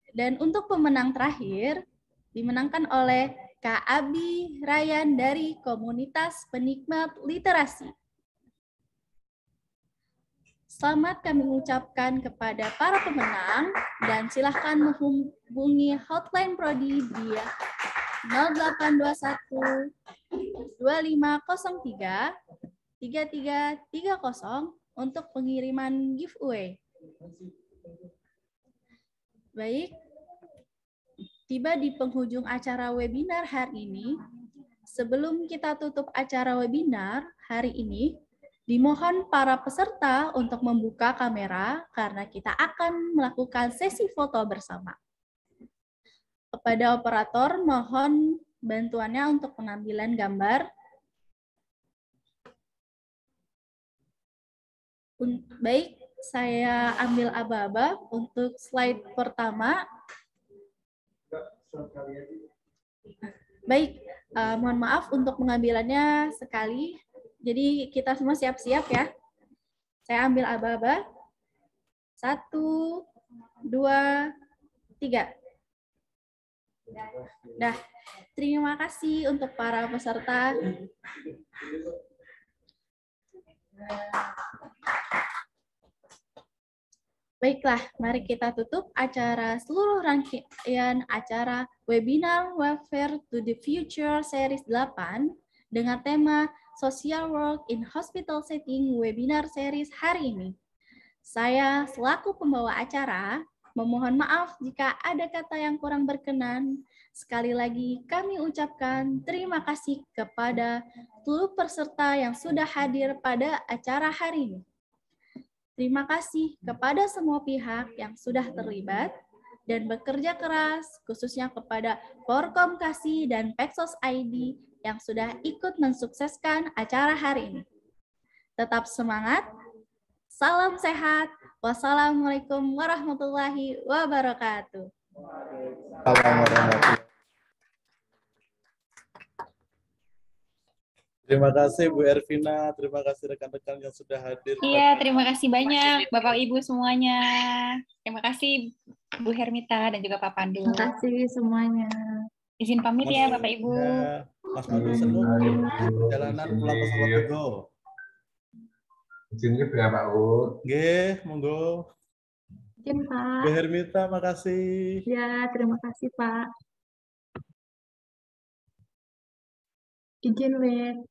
Dan untuk pemenang terakhir, dimenangkan oleh Kak Abi Ryan dari Komunitas Penikmat Literasi. Selamat kami ucapkan kepada para pemenang dan silakan menghubungi hotline Prodi di 0821 2503 3330 untuk pengiriman giveaway. Baik, tiba di penghujung acara webinar hari ini. Sebelum kita tutup acara webinar hari ini, dimohon para peserta untuk membuka kamera karena kita akan melakukan sesi foto bersama. Kepada operator, mohon bantuannya untuk pengambilan gambar. Baik, saya ambil aba-aba untuk slide pertama. Baik, mohon maaf untuk pengambilannya sekali. Jadi kita semua siap-siap ya. Saya ambil aba-aba. 1, 2, 3. Dah, terima kasih untuk para peserta. Baiklah, mari kita tutup seluruh rangkaian acara Webinar Welfare to the Future Series 8 dengan tema Social Work in Hospital Setting Webinar Series hari ini. Saya selaku pembawa acara memohon maaf jika ada kata yang kurang berkenan. Sekali lagi kami ucapkan terima kasih kepada seluruh peserta yang sudah hadir pada acara hari ini. Terima kasih kepada semua pihak yang sudah terlibat dan bekerja keras, khususnya kepada Forkom Kasih dan Peksos ID yang sudah ikut mensukseskan acara hari ini. Tetap semangat, salam sehat, wassalamualaikum warahmatullahi wabarakatuh. Terima kasih Bu Ervina, terima kasih rekan-rekan yang sudah hadir. Iya, terima kasih banyak Bapak Ibu semuanya. Terima kasih Bu Hermita dan juga Pak Pandu. Terima kasih semuanya. Izin pamit ya Bapak Ibu. Ya, Mas Pandu senang perjalanan pulang ke Solotugo. Izin ya Pak U. Nggih, monggo. Izin Pak. Bu Hermita, makasih. Ya, terima kasih Pak. Izin, Wek.